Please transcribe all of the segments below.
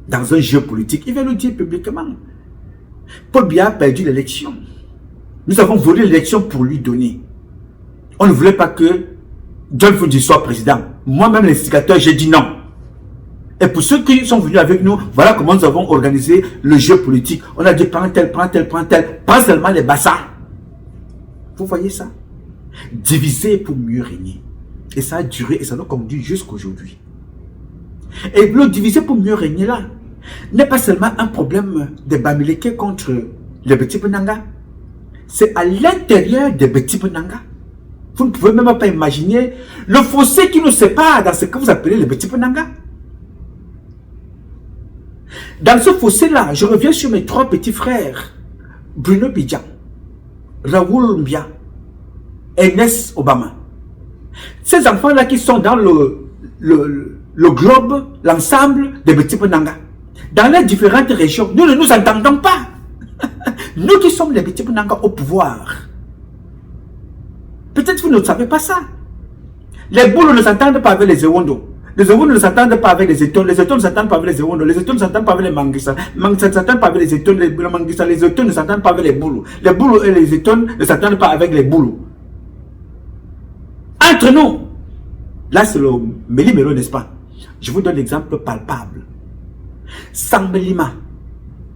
dans un jeu politique, il va le dire publiquement. Paul Biya a perdu l'élection. Nous avons volé l'élection pour lui donner. On ne voulait pas que John Fundi soit président. Moi-même, l'instigateur, j'ai dit non. Et pour ceux qui sont venus avec nous, voilà comment nous avons organisé le jeu politique. On a dit prends tel, prends tel, prends tel. Pas seulement les bassins. Vous voyez ça? Diviser pour mieux régner. Et ça a duré et ça nous conduit jusqu'aujourd'hui. Et le diviser pour mieux régner là, n'est pas seulement un problème des Bamileke contre les petits Penanga. C'est à l'intérieur des petits Penanga. Vous ne pouvez même pas imaginer le fossé qui nous sépare dans ce que vous appelez les petits Penanga. Dans ce fossé-là, je reviens sur mes trois petits frères, Bruno Bidjan, Raoul Mbia, Ernest Obama. Ces enfants-là qui sont dans le globe, l'ensemble des petits Penanga. Dans les différentes régions, nous ne nous entendons pas. Nous qui sommes les petits Penanga au pouvoir. Peut-être vous ne savez pas ça. Les boules ne s'entendent pas avec les Ewondo. Les Ewondo ne s'entendent pas avec les Étones. Les Étones ne s'entendent pas avec les Ewondo. Les Étones ne s'entendent pas avec les Mangissa. Mangissa ne s'entendent pas avec les Étones. Les Mangissa, les Étones ne s'entendent pas avec les Boulous. Les Boulous et les Étones ne s'entendent pas avec les Boulous. Entre nous, là c'est le méli-mélo, n'est-ce pas? Je vous donne l'exemple palpable. Sambelima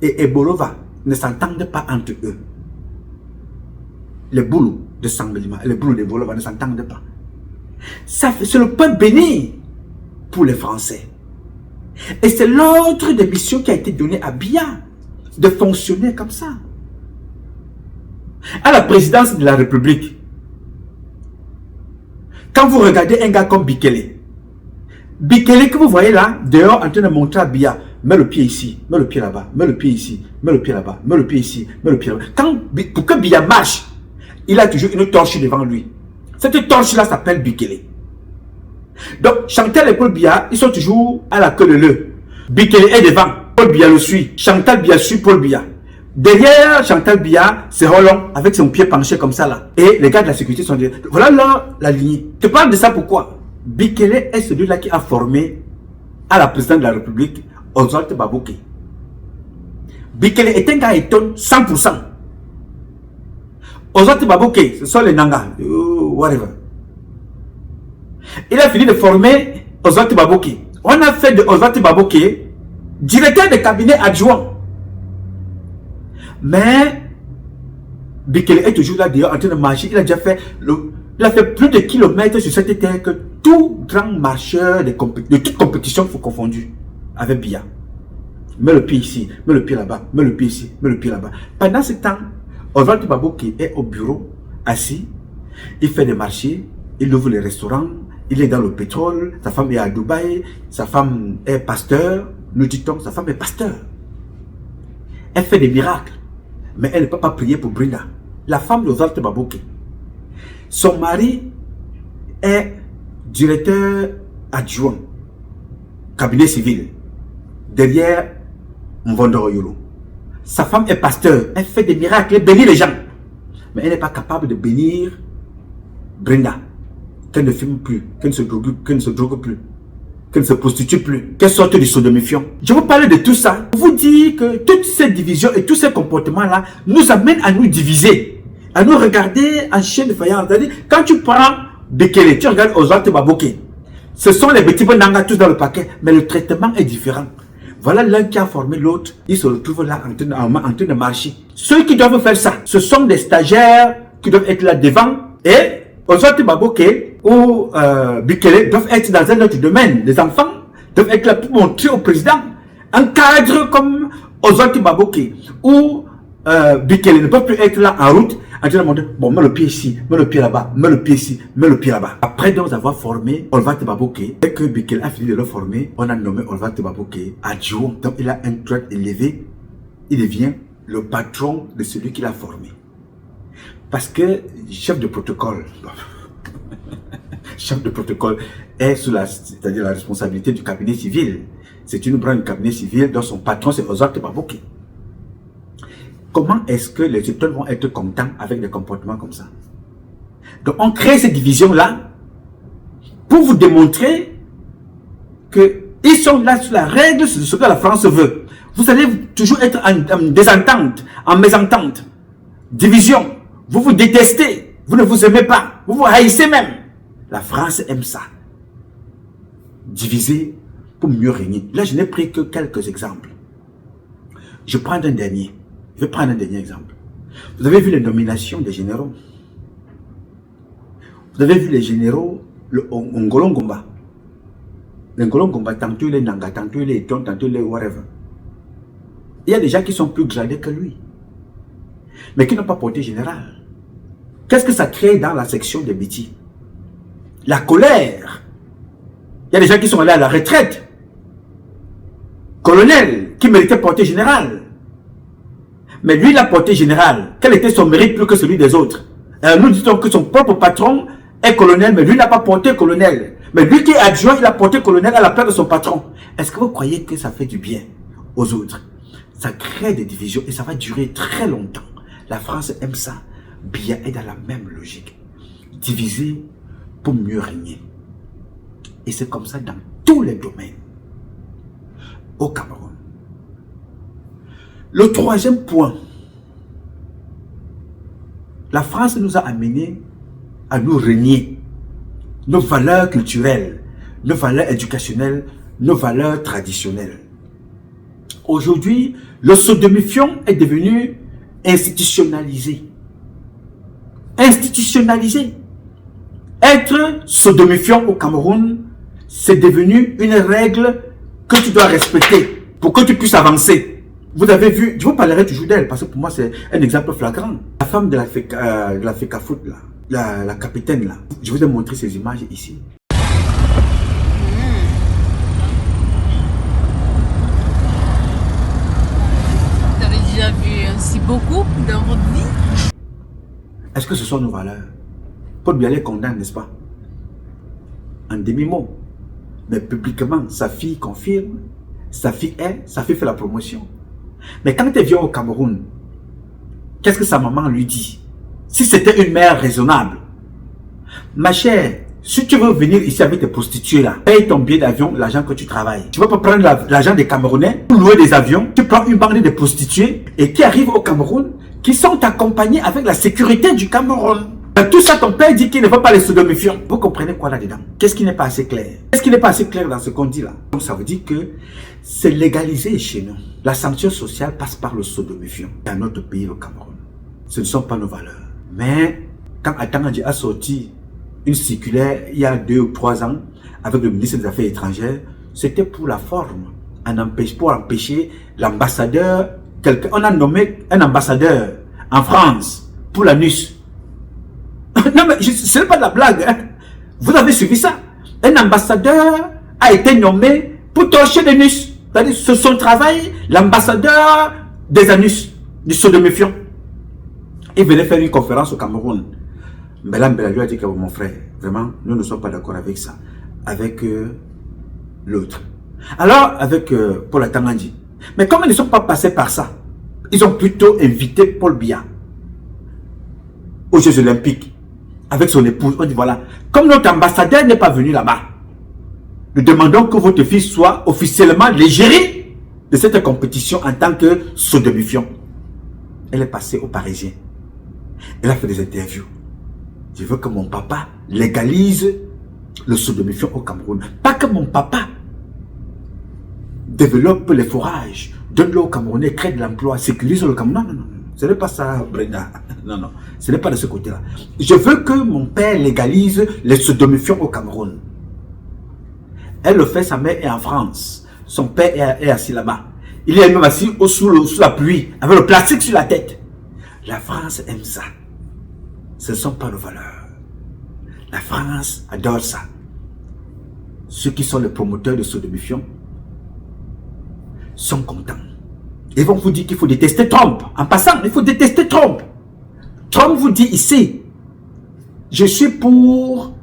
et Ebolova ne s'entendent pas entre eux. Les Boulous de Sambelima et les Boulous d'Ebolova ne s'entendent pas. C'est le pain béni pour les Français. Et c'est l'ordre de mission qui a été donné à Biya de fonctionner comme ça. À la présidence de la République, quand vous regardez un gars comme Bikele que vous voyez là, dehors en train de montrer à Biya, mets le pied ici, mets le pied là-bas, mets le pied ici, mets le pied là-bas, mets le pied ici, mets le pied là-bas. Pour que Biya marche, il a toujours une torche devant lui. Cette torche-là s'appelle Bikele. Donc, Chantal et Paul Biya, ils sont toujours à la queue de l'œuf. Bikele est devant, Paul Biya le suit. Chantal Biya suit Paul Biya. Derrière Chantal Biya, c'est Roland avec son pied penché comme ça là. Et les gars de la sécurité sont derrière. Voilà là la lignée. Je te parle de ça pourquoi? Bikele est celui-là qui a formé à la présidence de la République Oswald Babouké. Bikele est un gars étonne 100%. Oswald Babouké, ce sont les Nanga, whatever. Il a fini de former Oswald Babouké. On a fait de Oswald Babouké directeur de cabinet adjoint. Mais Bikele est toujours là dehors en train de marcher. Il a déjà fait, plus de kilomètres sur cette terre que tout grand marcheur de toute compétition confondu avec Biya. Mets le pied ici, mets le pied là-bas, mets le pied ici, mets le pied là-bas. Pendant ce temps, Oswald Babouké est au bureau, assis. Il fait des marchés, il ouvre les restaurants, il est dans le pétrole, sa femme est à Dubaï, sa femme est pasteur, nous dit-on, sa femme est pasteur. Elle fait des miracles, mais elle ne peut pas prier pour Brina, la femme d'Oswald Babouké. Son mari est directeur adjoint, cabinet civil, derrière Mvondoroyolo. Sa femme est pasteur, elle fait des miracles, elle bénit les gens, mais elle n'est pas capable de bénir Brenda. Qu'elle ne fume plus, qu'elle ne se drogue plus, qu'elle ne se prostitue plus, qu'elle sorte du sodomifiant. Je vous parle de tout ça pour vous dire que toutes ces divisions et tous ces comportements-là nous amènent à nous diviser, à nous regarder en chien de faïence. C'est-à-dire, quand tu prends Bikele, tu regardes Oswald Babouké, ce sont les petits Penanga tous dans le paquet, mais le traitement est différent. Voilà l'un qui a formé l'autre, il se retrouve là en train de marcher. Ceux qui doivent faire ça, ce sont des stagiaires qui doivent être là devant et Oswald Babouké ou Bikele doivent être dans un autre domaine. Les enfants doivent être là pour montrer au président un cadre comme Oswald Babouké ou Bikele ne peuvent plus être là en route en train de montrer, bon, mets le pied ici, mets le pied là-bas, mets le pied ici, mets le pied là-bas. Après donc avoir formé Oswald Babouké, dès que Bikele a fini de le former, on a nommé Oswald Babouké adjoint. Donc il a un grade élevé, il devient le patron de celui qui l'a formé. Parce que chef de protocole, chef de protocole est sous c'est-à-dire la responsabilité du cabinet civil. C'est une branche du cabinet civil dont son patron c'est Oswald Babouké. Comment est-ce que les étudiants vont être contents avec des comportements comme ça? Donc on crée cette division-là pour vous démontrer que Ils sont là sur la règle, sur ce que la France veut. Vous allez toujours être en désentente, en mésentente, division. Vous vous détestez, vous ne vous aimez pas, vous vous haïssez même. La France aime ça. Diviser pour mieux régner. Là, je n'ai pris que quelques exemples. Je prends un dernier. Je vais prendre un dernier exemple. Vous avez vu les nominations des généraux. Vous avez vu les généraux, le Ngolo Ngomba. Le Ngolo Ngomba, tantôt il est Nanga, tantôt il est Eton, tantôt il est whatever. Il y a des gens qui sont plus gradés que lui, mais qui n'ont pas porté général. Qu'est-ce que ça crée dans la section des Biti? La colère. Il y a des gens qui sont allés à la retraite. Colonel, qui méritait porter général. Mais lui, il a porté général. Quel était son mérite plus que celui des autres? Nous disons que son propre patron est colonel, mais lui n'a pas porté colonel. Mais lui qui est adjoint, il a porté colonel à la place de son patron. Est-ce que vous croyez que ça fait du bien aux autres? Ça crée des divisions et ça va durer très longtemps. La France aime ça. Bien est dans la même logique. Diviser pour mieux régner. Et c'est comme ça dans tous les domaines. Au Cameroun. Le troisième point. La France nous a amenés à nous régner. Nos valeurs culturelles, nos valeurs éducationnelles, nos valeurs traditionnelles. Aujourd'hui, le sodomifion est devenu institutionnalisé. Institutionnalisé. Être sodomifion au Cameroun, c'est devenu une règle que tu dois respecter pour que tu puisses avancer. Vous avez vu, je vous parlerai toujours d'elle parce que pour moi c'est un exemple flagrant. La femme de la FECAFOOT, la capitaine là. Je vous ai montré ces images ici. Vous avez déjà vu ainsi beaucoup dans votre vie? Est-ce que ce sont nos valeurs? Paul Biya les condamne, n'est-ce pas? En demi-mot. Mais publiquement, sa fille confirme, sa fille fait la promotion. Mais quand elle vient au Cameroun, qu'est-ce que sa maman lui dit? Si c'était une mère raisonnable, ma chère, si tu veux venir ici avec tes prostituées là, paye ton billet d'avion, l'argent que tu travailles. Tu vas pas prendre l'argent des Camerounais pour louer des avions. Tu prends une bande de prostituées et qui arrivent au Cameroun, qui sont accompagnés avec la sécurité du Cameroun. Dans tout ça, ton père dit qu'il ne veut pas les sodomifiants. Vous comprenez quoi là-dedans? Qu'est-ce qui n'est pas assez clair? Qu'est-ce qui n'est pas assez clair dans ce qu'on dit là? Donc ça veut dire que c'est légalisé chez nous. La sanction sociale passe par le sodomifiant. Dans notre pays, le Cameroun. Ce ne sont pas nos valeurs. Mais quand Atangandji a sorti une circulaire il y a 2 ou 3 ans avec le ministre des Affaires étrangères, c'était pour la forme, pour empêcher l'ambassadeur, on a nommé un ambassadeur en France pour l'anus. Non mais ce n'est pas de la blague, hein. Vous avez suivi ça? Un ambassadeur a été nommé pour torcher l'anus. C'est-à-dire c'est son travail, l'ambassadeur des anus, du sodomifiant. Il venait faire une conférence au Cameroun. Mbella lui a dit que mon frère, vraiment, nous ne sommes pas d'accord avec ça. Avec l'autre. Alors, avec Paul Atangandji. Mais comme ils ne sont pas passés par ça, ils ont plutôt invité Paul Biya aux Jeux Olympiques avec son épouse. On dit voilà, comme notre ambassadeur n'est pas venu là-bas, nous demandons que votre fille soit officiellement l'égérie de cette compétition en tant que sodomifiant. Elle est passée aux Parisiens. Elle a fait des interviews. Je veux que mon papa légalise le sodomifiant au Cameroun. Pas que mon papa développe les forages, donne-le au Camerounais, crée de l'emploi, sécurise le Cameroun. Non, non, non. Ce n'est pas ça, Brenda. Non, non. Ce n'est pas de ce côté-là. Je veux que mon père légalise les sodomifiants au Cameroun. Elle le fait, sa mère est en France. Son père est assis là-bas. Il est même assis sous la pluie, avec le plastique sur la tête. La France aime ça. Ce ne sont pas nos valeurs. La France adore ça. Ceux qui sont les promoteurs de sodomifiants sont contents. Ils vont vous dire qu'il faut détester Trump. En passant, il faut détester Trump. Trump vous dit ici, je suis pour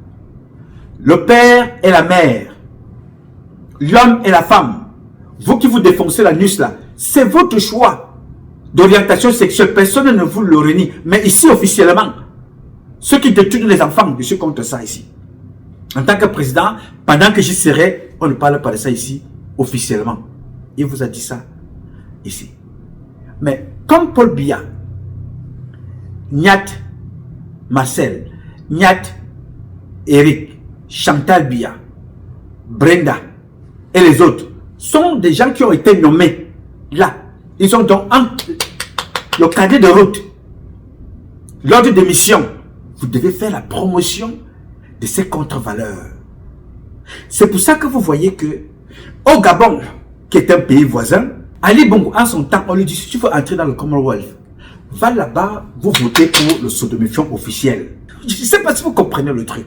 le père et la mère, l'homme et la femme. Vous qui vous défoncez l'anus là, c'est votre choix d'orientation sexuelle. Personne ne vous le renie. Mais ici, officiellement, ceux qui détruisent les enfants, je suis contre ça ici. En tant que président, pendant que j'y serai, on ne parle pas de ça ici. officiellement. Il vous a dit ça ici. Mais comme Paul Biya, Nyat Marcel, Nyat Eric, Chantal Biya, Brenda et les autres sont des gens qui ont été nommés là. Ils ont donc le cadet de route, l'ordre de mission. Vous devez faire la promotion de ces contre-valeurs. C'est pour ça que vous voyez que au Gabon, qui est un pays voisin, Ali Bongo, en son temps, on lui dit, si tu veux entrer dans le Commonwealth, va là-bas, vous votez pour le sodomifion officiel. Je ne sais pas si vous comprenez le truc.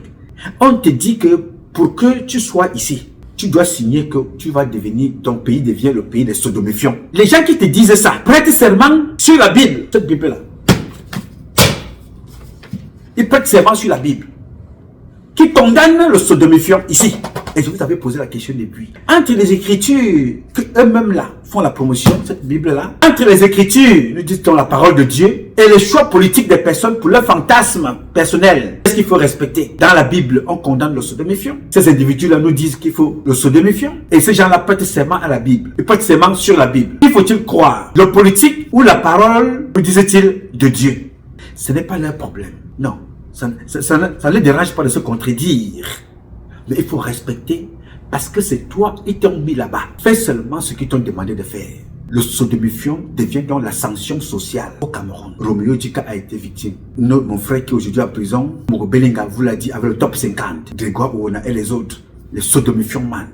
On te dit que pour que tu sois ici, tu dois signer que tu vas devenir, ton pays devient le pays des sodomifions. Les gens qui te disent ça, prêtent serment sur la Bible. Cette Bible-là. Ils prêtent serment sur la Bible. Qui condamne le sodomifion ici. Et je vous avais posé la question depuis. Entre les Écritures, que eux-mêmes là font la promotion, cette Bible-là, entre les Écritures, nous dit-on la parole de Dieu, et les choix politiques des personnes pour leur fantasme personnel, qu'est-ce qu'il faut respecter? Dans la Bible, on condamne le sodomifiant. Ces individus-là nous disent qu'il faut le sodomifiant. Et ces gens-là prêtent serment à la Bible. Ils prêtent serment sur la Bible. Qu'il faut-il croire? Le politique ou la parole, nous disait-il, de Dieu? Ce n'est pas leur problème. Non. Ça ne les dérange pas de se contredire. Mais il faut respecter parce que c'est toi, ils t'ont mis là-bas. Fais seulement ce qu'ils t'ont demandé de faire. Le sodomifion devient donc la sanction sociale au Cameroun. Roméo Dika a été victime. Mon frère qui est aujourd'hui en prison, Moko Belenga vous l'a dit avec le top 50. Grégoire Ouona et les autres, les sodomifions man.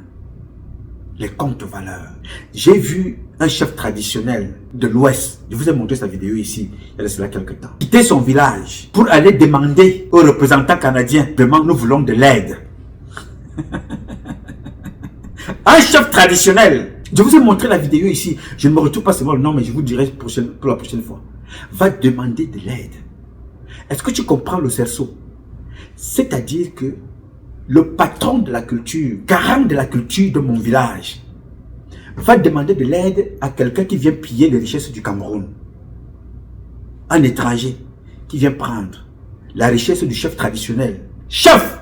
Les contre-valeurs. J'ai vu un chef traditionnel de l'Ouest, je vous ai montré sa vidéo ici, il y a cela quelques temps, quitter son village pour aller demander aux représentants canadiens, vraiment nous voulons de l'aide. Un chef traditionnel, je vous ai montré la vidéo ici, je ne me retrouve pas seulement le nom, mais je vous dirai pour la prochaine fois, va demander de l'aide. Est-ce que tu comprends le cerceau? C'est-à-dire que le patron de la culture, garant de la culture de mon village, va demander de l'aide à quelqu'un qui vient piller les richesses du Cameroun. Un étranger qui vient prendre la richesse du chef traditionnel. Chef!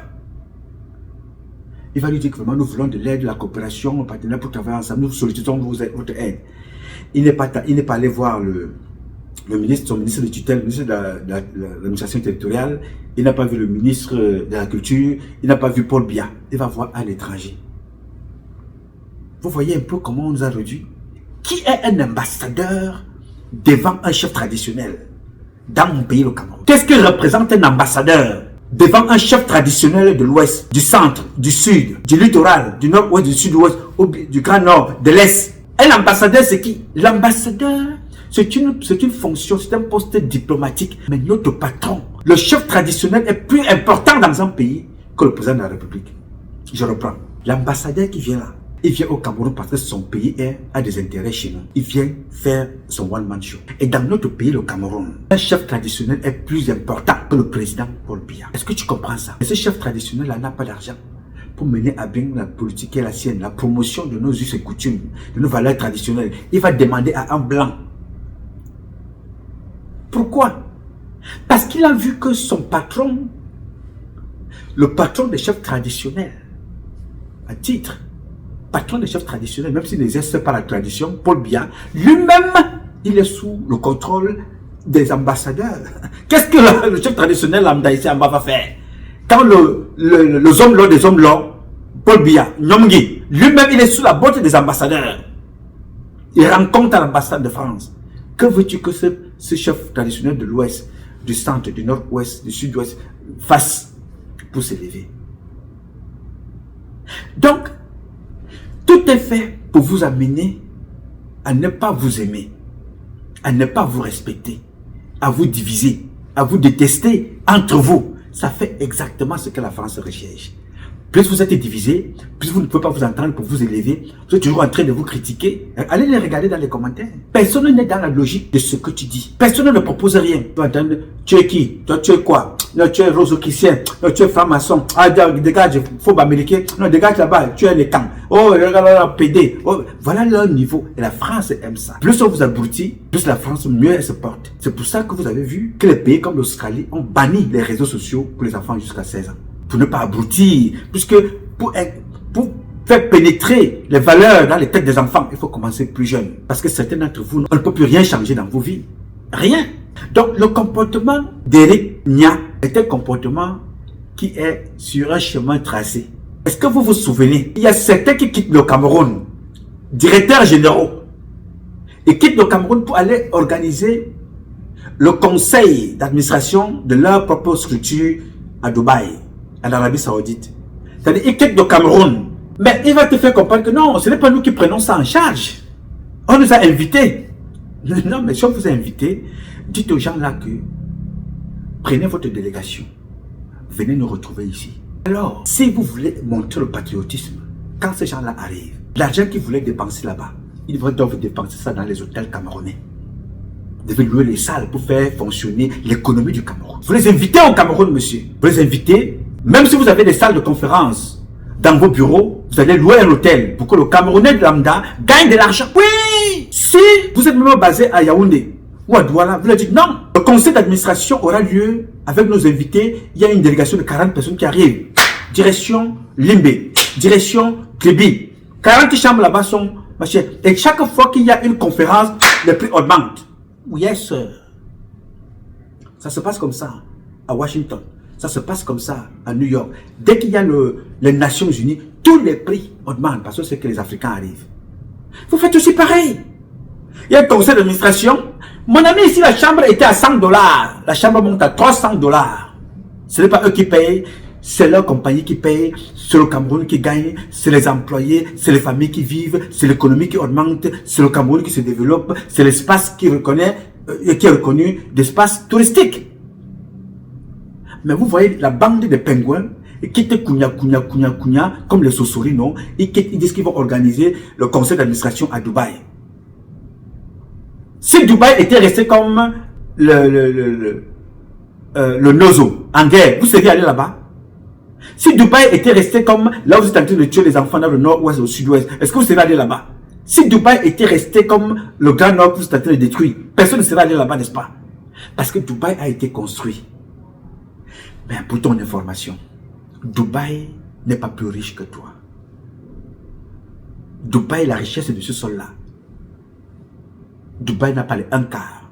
Il va lui dire que vraiment nous voulons de l'aide, de la coopération, un partenaire pour travailler ensemble, nous sollicitons votre aide. Il n'est pas allé voir le ministre, son ministre de tutelle, le ministre de l'administration territoriale, il n'a pas vu le ministre de la culture, il n'a pas vu Paul Biya, il va voir à l'étranger. Vous voyez un peu comment on nous a réduit? Qui est un ambassadeur devant un chef traditionnel dans mon pays, le Cameroun? Qu'est-ce que représente un ambassadeur devant un chef traditionnel de l'Ouest, du centre, du sud, du littoral, du nord-ouest, du sud-ouest, du grand nord, de l'Est? Un ambassadeur, c'est qui? L'ambassadeur, c'est une fonction, c'est un poste diplomatique. Mais notre patron, le chef traditionnel est plus important dans un pays que le président de la République. Je reprends. L'ambassadeur qui vient là, il vient au Cameroun parce que son pays a des intérêts chez nous. Il vient faire son one-man show. Et dans notre pays, le Cameroun, un chef traditionnel est plus important que le président Paul Biya. Est-ce que tu comprends ça? Et ce chef traditionnel-là n'a pas d'argent pour mener à bien la politique qui est la sienne, la promotion de nos us et coutumes, de nos valeurs traditionnelles. Il va demander à un blanc. Pourquoi? Parce qu'il a vu que son patron, le patron des chefs traditionnels, à titre, patron des chefs traditionnels, même s'il n'exerce pas la tradition, Paul Biya, lui-même, il est sous le contrôle des ambassadeurs. Qu'est-ce que le chef traditionnel lambda ici en bas va faire? Quand les hommes l'ont des hommes l'ont, Paul Biya, Nyomgi, lui-même, il est sous la botte des ambassadeurs. Il rencontre l'ambassade de France. Que veux-tu que ce chef traditionnel de l'Ouest, du centre, du nord-ouest, du sud-ouest fasse pour s'élever? Donc, tout est fait pour vous amener à ne pas vous aimer, à ne pas vous respecter, à vous diviser, à vous détester entre vous. Ça fait exactement ce que la France recherche. Plus vous êtes divisés, plus vous ne pouvez pas vous entendre pour vous élever. Vous êtes toujours en train de vous critiquer. Allez les regarder dans les commentaires. Personne n'est dans la logique de ce que tu dis. Personne ne propose rien. Tu entends, tu es qui? Toi, tu es quoi? Non, tu es rose-chrétien. Non, tu es franc-maçon. Ah, dégage, phobe américain. Non, dégage là-bas, tu es les camps. Oh, regarde là, PD. Oh, voilà leur niveau. Et la France aime ça. Plus on vous abrutit, plus la France, mieux elle se porte. C'est pour ça que vous avez vu que les pays comme l'Australie ont banni les réseaux sociaux pour les enfants jusqu'à 16 ans. Pour ne pas abrutir, puisque pour faire pénétrer les valeurs dans les têtes des enfants, il faut commencer plus jeune. Parce que certains d'entre vous, on ne peut plus rien changer dans vos vies. Rien. Donc, le comportement d'Éric Nia est un comportement qui est sur un chemin tracé. Est-ce que vous vous souvenez? Il y a certains qui quittent le Cameroun, directeurs généraux, et quittent le Cameroun pour aller organiser le conseil d'administration de leur propre structure à Dubaï, en Arabie Saoudite. C'est-à-dire, ils quittent le Cameroun. Mais il va te faire comprendre que non, ce n'est pas nous qui prenons ça en charge. On nous a invités. Non, mais si on vous a invité, dites aux gens là que prenez votre délégation. Venez nous retrouver ici. Alors, si vous voulez montrer le patriotisme, quand ces gens-là arrivent, l'argent qu'ils voulaient dépenser là-bas, ils doivent dépenser ça dans les hôtels camerounais. Vous devez louer les salles pour faire fonctionner l'économie du Cameroun. Vous les invitez au Cameroun, monsieur. Vous les invitez, même si vous avez des salles de conférence dans vos bureaux, vous allez louer un hôtel pour que le Camerounais de lambda gagne de l'argent. Oui! Si vous êtes même basé à Yaoundé ou à Douala, vous leur dites non. Le conseil d'administration aura lieu avec nos invités. Il y a une délégation de 40 personnes qui arrivent. Direction Limbe, direction Kébi. 40 chambres là-bas sont machin. Et chaque fois qu'il y a une conférence, les prix augmentent. Yes, sir. Ça se passe comme ça à Washington. Ça se passe comme ça à New York. Dès qu'il y a les Nations Unies, tous les prix augmentent parce que c'est que les Africains arrivent. Vous faites aussi pareil. Il y a un conseil d'administration. Mon ami, ici, la chambre était à 100 $. La chambre monte à 300 $. Ce n'est pas eux qui payent, c'est leur compagnie qui paye, c'est le Cameroun qui gagne, c'est les employés, c'est les familles qui vivent, c'est l'économie qui augmente, c'est le Cameroun qui se développe, c'est l'espace qui est reconnu d'espace touristique. Mais vous voyez la bande de pingouins, ils quittent Kounia, comme les Sosorino, ils disent qu'ils vont organiser le conseil d'administration à Dubaï. Si Dubaï était resté comme le Nozo, en guerre, vous seriez allé là-bas? Si Dubaï était resté comme là où vous êtes en train de tuer les enfants dans le nord-ouest, au sud-ouest, est-ce que vous seriez allé là-bas? Si Dubaï était resté comme le Grand Nord que vous êtes en train de détruire, personne ne serait allé là-bas, n'est-ce pas? Parce que Dubaï a été construit. Mais pour ton information, Dubaï n'est pas plus riche que toi. Dubaï, la richesse de ce sol-là. Dubaï n'a pas les un quart.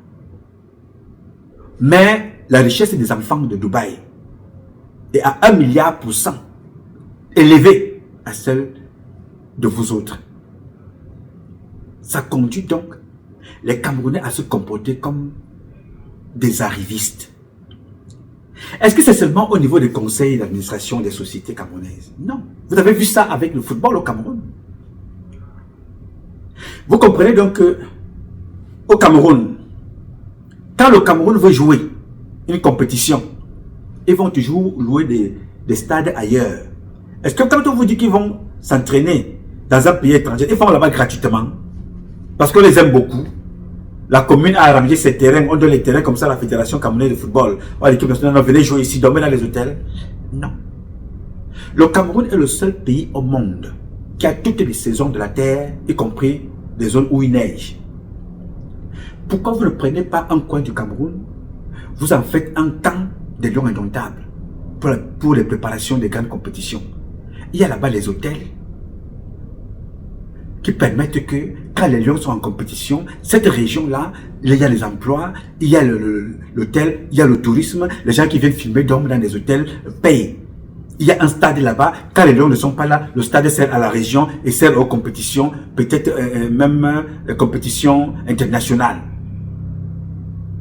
Mais la richesse des enfants de Dubaï est à 1 milliard %, élevée à celle de vous autres. Ça conduit donc les Camerounais à se comporter comme des arrivistes. Est-ce que c'est seulement au niveau des conseils d'administration des sociétés camerounaises? Non. Vous avez vu ça avec le football au Cameroun. Vous comprenez donc que au Cameroun, quand le Cameroun veut jouer une compétition, ils vont toujours louer des stades ailleurs. Est-ce que quand on vous dit qu'ils vont s'entraîner dans un pays étranger, ils vont là-bas gratuitement? Parce qu'on les aime beaucoup. La commune a arrangé ses terrains, on donne les terrains comme ça à la Fédération camerounaise de football. L'équipe nationale, venez jouer ici, dormir dans les hôtels. Non. Le Cameroun est le seul pays au monde qui a toutes les saisons de la terre, y compris des zones où il neige. Pourquoi vous ne prenez pas un coin du Cameroun? Vous en faites un camp des lions indomptables pour les préparations des grandes compétitions. Il y a là-bas les hôtels qui permettent que quand les lions sont en compétition, cette région-là, il y a les emplois, il y a l'hôtel, il y a le tourisme, les gens qui viennent filmer dorment dans des hôtels, payent. Il y a un stade là-bas, quand les lions ne sont pas là, le stade sert à la région et sert aux compétitions, peut-être même compétitions internationales.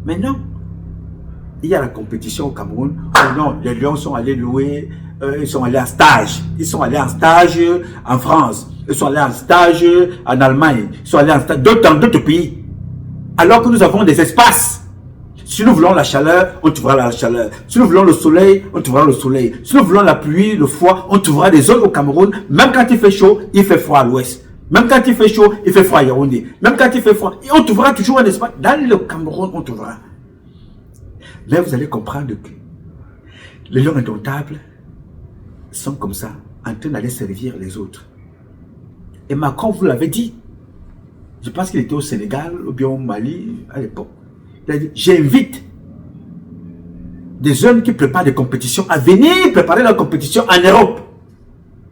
Mais non, il y a la compétition au Cameroun. Oh non, les lions sont allés louer, ils sont allés en stage. Ils sont allés en stage en France. Ils sont allés en stage en Allemagne. Ils sont allés en stage dans d'autres pays. Alors que nous avons des espaces. Si nous voulons la chaleur, on trouvera la chaleur. Si nous voulons le soleil, on trouvera le soleil. Si nous voulons la pluie, le froid, on trouvera des zones au Cameroun. Même quand il fait chaud, il fait froid à l'ouest. Même quand il fait chaud, il fait froid à Yaoundé. Même quand il fait froid, on trouvera toujours un espace. Dans le Cameroun, on trouvera. Là, vous allez comprendre que les lions indomptables sont comme ça, en train d'aller servir les autres. Et Macron vous l'avait dit. Je pense qu'il était au Sénégal ou bien au Mali à l'époque. Il a dit, j'invite des jeunes qui préparent des compétitions à venir préparer leur compétition en Europe.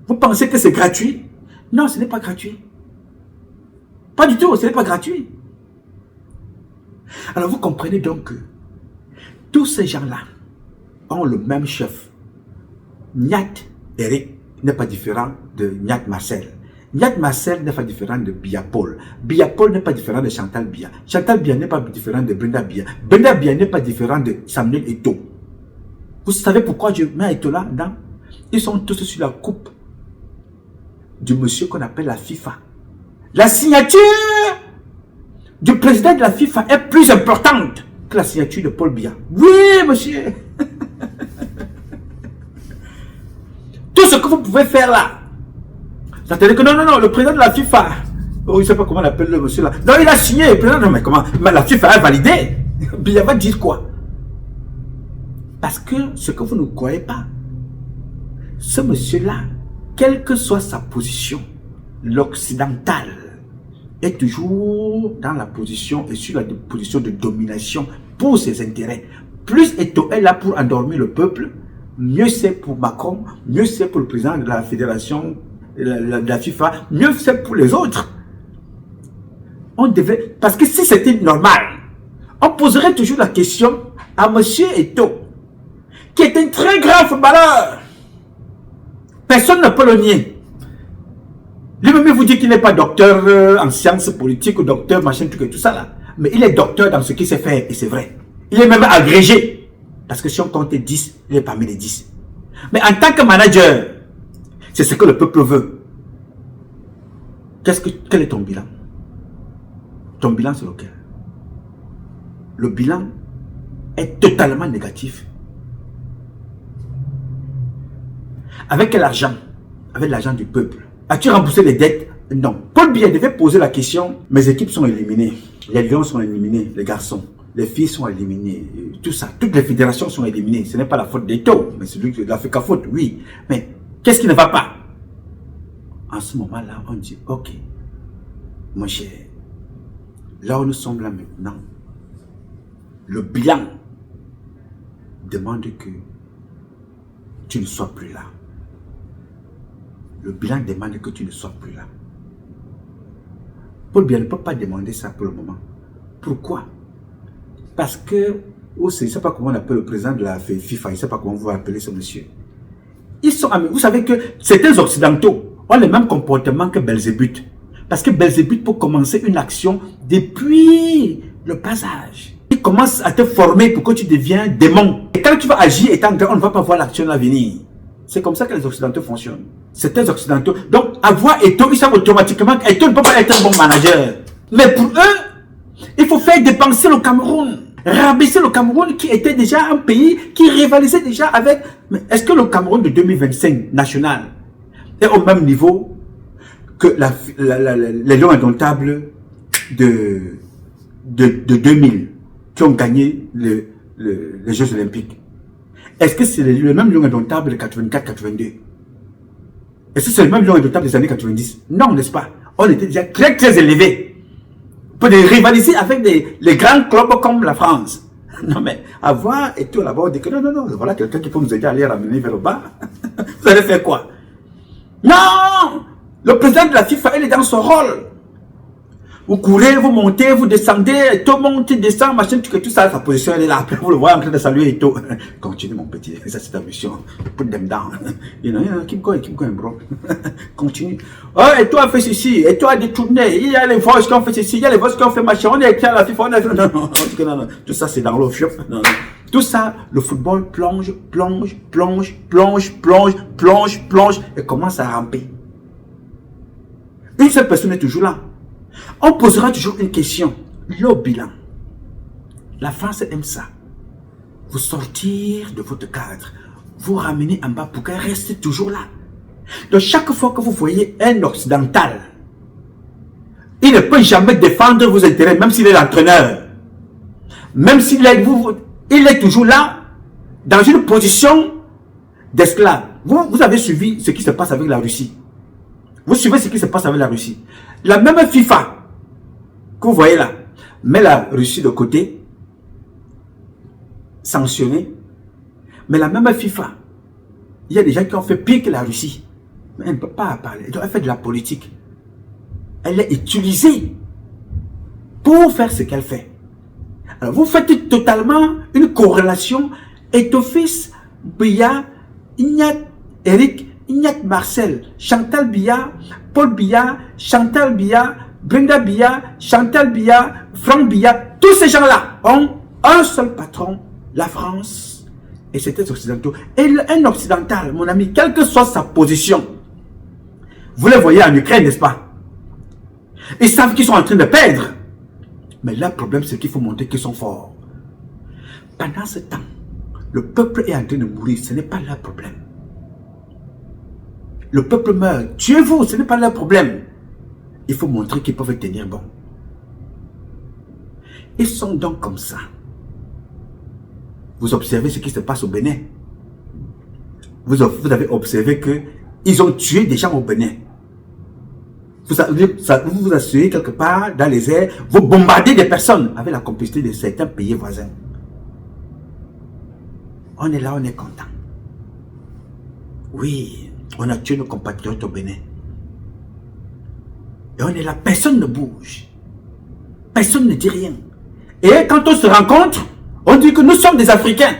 Vous pensez que c'est gratuit? Non, ce n'est pas gratuit. Pas du tout, ce n'est pas gratuit. Alors vous comprenez donc que tous ces gens-là ont le même chef. Nyat Eric n'est pas différent de Nyat Marcel. Nyat Marcel n'est pas différent de Bia Paul. Bia Paul n'est pas différent de Chantal Bia. Chantal Bia n'est pas différent de Brenda Bia. Brenda Bia n'est pas différent de Samuel Eto'o. Vous savez pourquoi je mets Eto'o là dedans? Ils sont tous sur la coupe du monsieur qu'on appelle la FIFA. La signature du président de la FIFA est plus importante que la signature de Paul Biya. Oui, monsieur. Tout ce que vous pouvez faire là, ça te dit que non, le président de la FIFA, oh, il ne sait pas comment on appelle le monsieur là. Non, il a signé, le président, non, mais comment? Mais la FIFA a validé. Biya va dire quoi? Parce que ce que vous ne croyez pas, ce monsieur-là, quelle que soit sa position, l'occidental est toujours dans la position et sur la position de domination pour ses intérêts. Plus Eto'o est là pour endormir le peuple, mieux c'est pour Macron, mieux c'est pour le président de la fédération, de la FIFA, mieux c'est pour les autres. On devait, parce que si c'était normal, on poserait toujours la question à monsieur Eto'o, qui est un très grand footballeur. Personne ne peut le nier. Lui-même vous dit qu'il n'est pas docteur en sciences politiques ou docteur machin, tout ça là. Mais il est docteur dans ce qu'il sait faire et c'est vrai. Il est même agrégé. Parce que si on compte 10, il est parmi les 10. Mais en tant que manager, c'est ce que le peuple veut. Quel est ton bilan? Ton bilan c'est lequel? Le bilan est totalement négatif. Avec quel argent? Avec l'argent du peuple. As-tu remboursé les dettes? Non. Paul Biya devait poser la question. Mes équipes sont éliminées. Les lions sont éliminés, les garçons. Les filles sont éliminées. Tout ça. Toutes les fédérations sont éliminées. Ce n'est pas la faute d'Eto'o, mais c'est lui qui a fait qu'à faute, oui. Mais qu'est-ce qui ne va pas? En ce moment-là, on dit, ok, mon cher, là où nous sommes là maintenant, le bilan demande que tu ne sois plus là. Le bilan demande que tu ne sois plus là. Paul Biya ne peut pas demander ça pour le moment. Pourquoi? Parce que, je ne sais pas comment on appelle le président de la FIFA, je ne sais pas comment vous appelez ce monsieur. Ils sont amis. Vous savez que certains occidentaux ont le même comportement que Belzébuth. Parce que Belzébuth peut commencer une action depuis le bas âge. Il commence à te former pour que tu deviens démon. Et quand tu vas agir étant grand, on ne va pas voir l'action à venir. C'est comme ça que les occidentaux fonctionnent. Certains occidentaux. Donc, avoir Eto'o, ils savent automatiquement qu'Eto'o ne peut pas être un bon manager. Mais pour eux, il faut faire dépenser le Cameroun. Rabaisser le Cameroun qui était déjà un pays qui rivalisait déjà avec... Mais est-ce que le Cameroun de 2025 national est au même niveau que les Lions indomptables de 2000 qui ont gagné les Jeux Olympiques? Est-ce que c'est le même Lion indomptable de 84-82? Est-ce que c'est le même Lion indomptable des années 90? Non, n'est-ce pas? On était déjà très très élevés pour rivaliser avec les grands clubs comme la France. Non mais, avoir Eto'o là-bas, on dit que non, voilà quelqu'un qui peut nous aider à aller ramener vers le bas. Vous allez faire quoi? Non! Le président de la FIFA, il est dans son rôle. Vous courez, vous montez, vous descendez, Eto'o monte, descend, machin, tout ça, sa position elle est là. Après, vous le voyez en train de saluer Eto'o. Continue mon petit, ça c'est ta mission. Put them down. You know, keep going bro. Continue. Oh, Eto'o a fait ceci, Eto'o a détourné, il y a les voices qui ont fait ceci, il y a les voices qui ont fait machin, on est écrit à la FIFA, on a fait... Non. Tout ça c'est dans l'offshore. Non. Tout ça, le football plonge, et commence à ramper. Une seule personne est toujours là. On posera toujours une question. Le bilan. La France aime ça. Vous sortir de votre cadre. Vous ramener en bas pour qu'elle reste toujours là. Donc chaque fois que vous voyez un occidental, il ne peut jamais défendre vos intérêts, même s'il est l'entraîneur. Même s'il est il est toujours là, dans une position d'esclave. Vous avez suivi ce qui se passe avec la Russie. Vous suivez ce qui se passe avec la Russie. La même FIFA que vous voyez là, met la Russie de côté, sanctionnée. Mais la même FIFA, il y a des gens qui ont fait pire que la Russie. Mais elle ne peut pas parler. Elle fait de la politique. Elle est utilisée pour faire ce qu'elle fait. Alors, vous faites totalement une corrélation. Etofis, Biya, Ignat, Eric, Ignat Marcel, Chantal Biya, Paul Biya, Chantal Biya, Brenda Biya, Chantal Biya, Franck Biya, tous ces gens-là ont un seul patron, la France et c'était occidentaux. Et un occidental, mon ami, quelle que soit sa position, vous les voyez en Ukraine, n'est-ce pas? Ils savent qu'ils sont en train de perdre. Mais là, le problème, c'est qu'il faut montrer qu'ils sont forts. Pendant ce temps, le peuple est en train de mourir. Ce n'est pas leur problème. Le peuple meurt. Tuez-vous, ce n'est pas leur problème. Il faut montrer qu'ils peuvent tenir bon. Ils sont donc comme ça. Vous observez ce qui se passe au Bénin. Vous avez observé qu'ils ont tué des gens au Bénin. Vous vous assurez quelque part dans les airs, vous bombardez des personnes avec la complicité de certains pays voisins. On est là, on est content. Oui, on a tué nos compatriotes au Bénin. Et on est là, personne ne bouge. Personne ne dit rien. Et quand on se rencontre, on dit que nous sommes des Africains.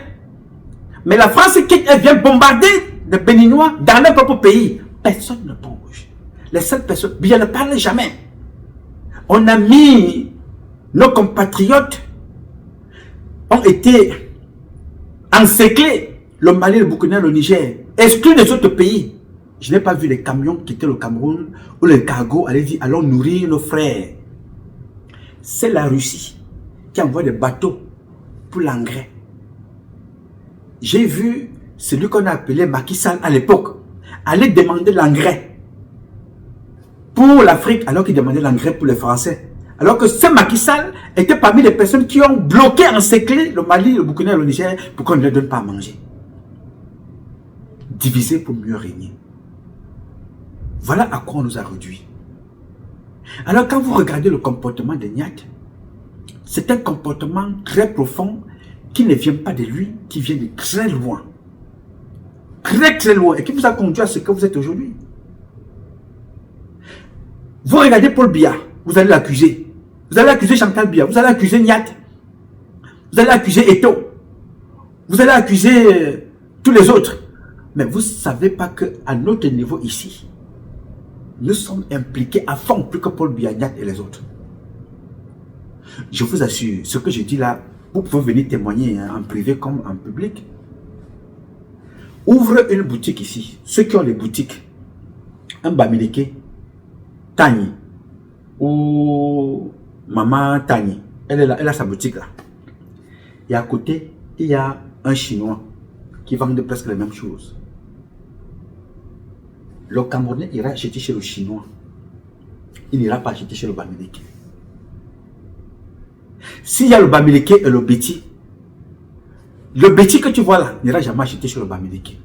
Mais la France, elle vient bombarder les Béninois dans leur propre pays. Personne ne bouge. Les seules personnes, bien ne parlent jamais. On a mis nos compatriotes ont été encerclés, le Mali, le Burkina, le Niger, exclus des autres pays. Je n'ai pas vu les camions quitter le Cameroun ou les cargos aller dire allons nourrir nos frères. C'est la Russie qui envoie des bateaux pour l'engrais. J'ai vu celui qu'on a appelé Macky Sall à l'époque aller demander l'engrais pour l'Afrique alors qu'il demandait l'engrais pour les Français. Alors que ce Macky Sall était parmi les personnes qui ont bloqué, encerclé le Mali, le Burkina et le Niger pour qu'on ne leur donne pas à manger. Diviser pour mieux régner. Voilà à quoi on nous a réduits. Alors quand vous regardez le comportement de Niat, c'est un comportement très profond qui ne vient pas de lui, qui vient de très loin. Très très loin et qui vous a conduit à ce que vous êtes aujourd'hui. Vous regardez Paul Biya, vous allez l'accuser. Vous allez accuser Chantal Biya, vous allez accuser Niat. Vous allez accuser Eto. Vous allez accuser tous les autres. Mais vous ne savez pas qu'à notre niveau ici, nous sommes impliqués à fond plus que Paul Biya, Niat et les autres. Je vous assure, ce que je dis là, vous pouvez venir témoigner en privé comme en public. Ouvre une boutique ici. Ceux qui ont les boutiques, un Bamileke, Tani ou Maman Tani, elle est là, elle a sa boutique là. Et à côté, il y a un Chinois qui vend presque les mêmes choses. Le Camerounais ira acheter chez le Chinois. Il n'ira pas acheter chez le Bamileke. S'il y a le Bamileke et le Béti que tu vois là n'ira jamais acheter chez le Bamileke.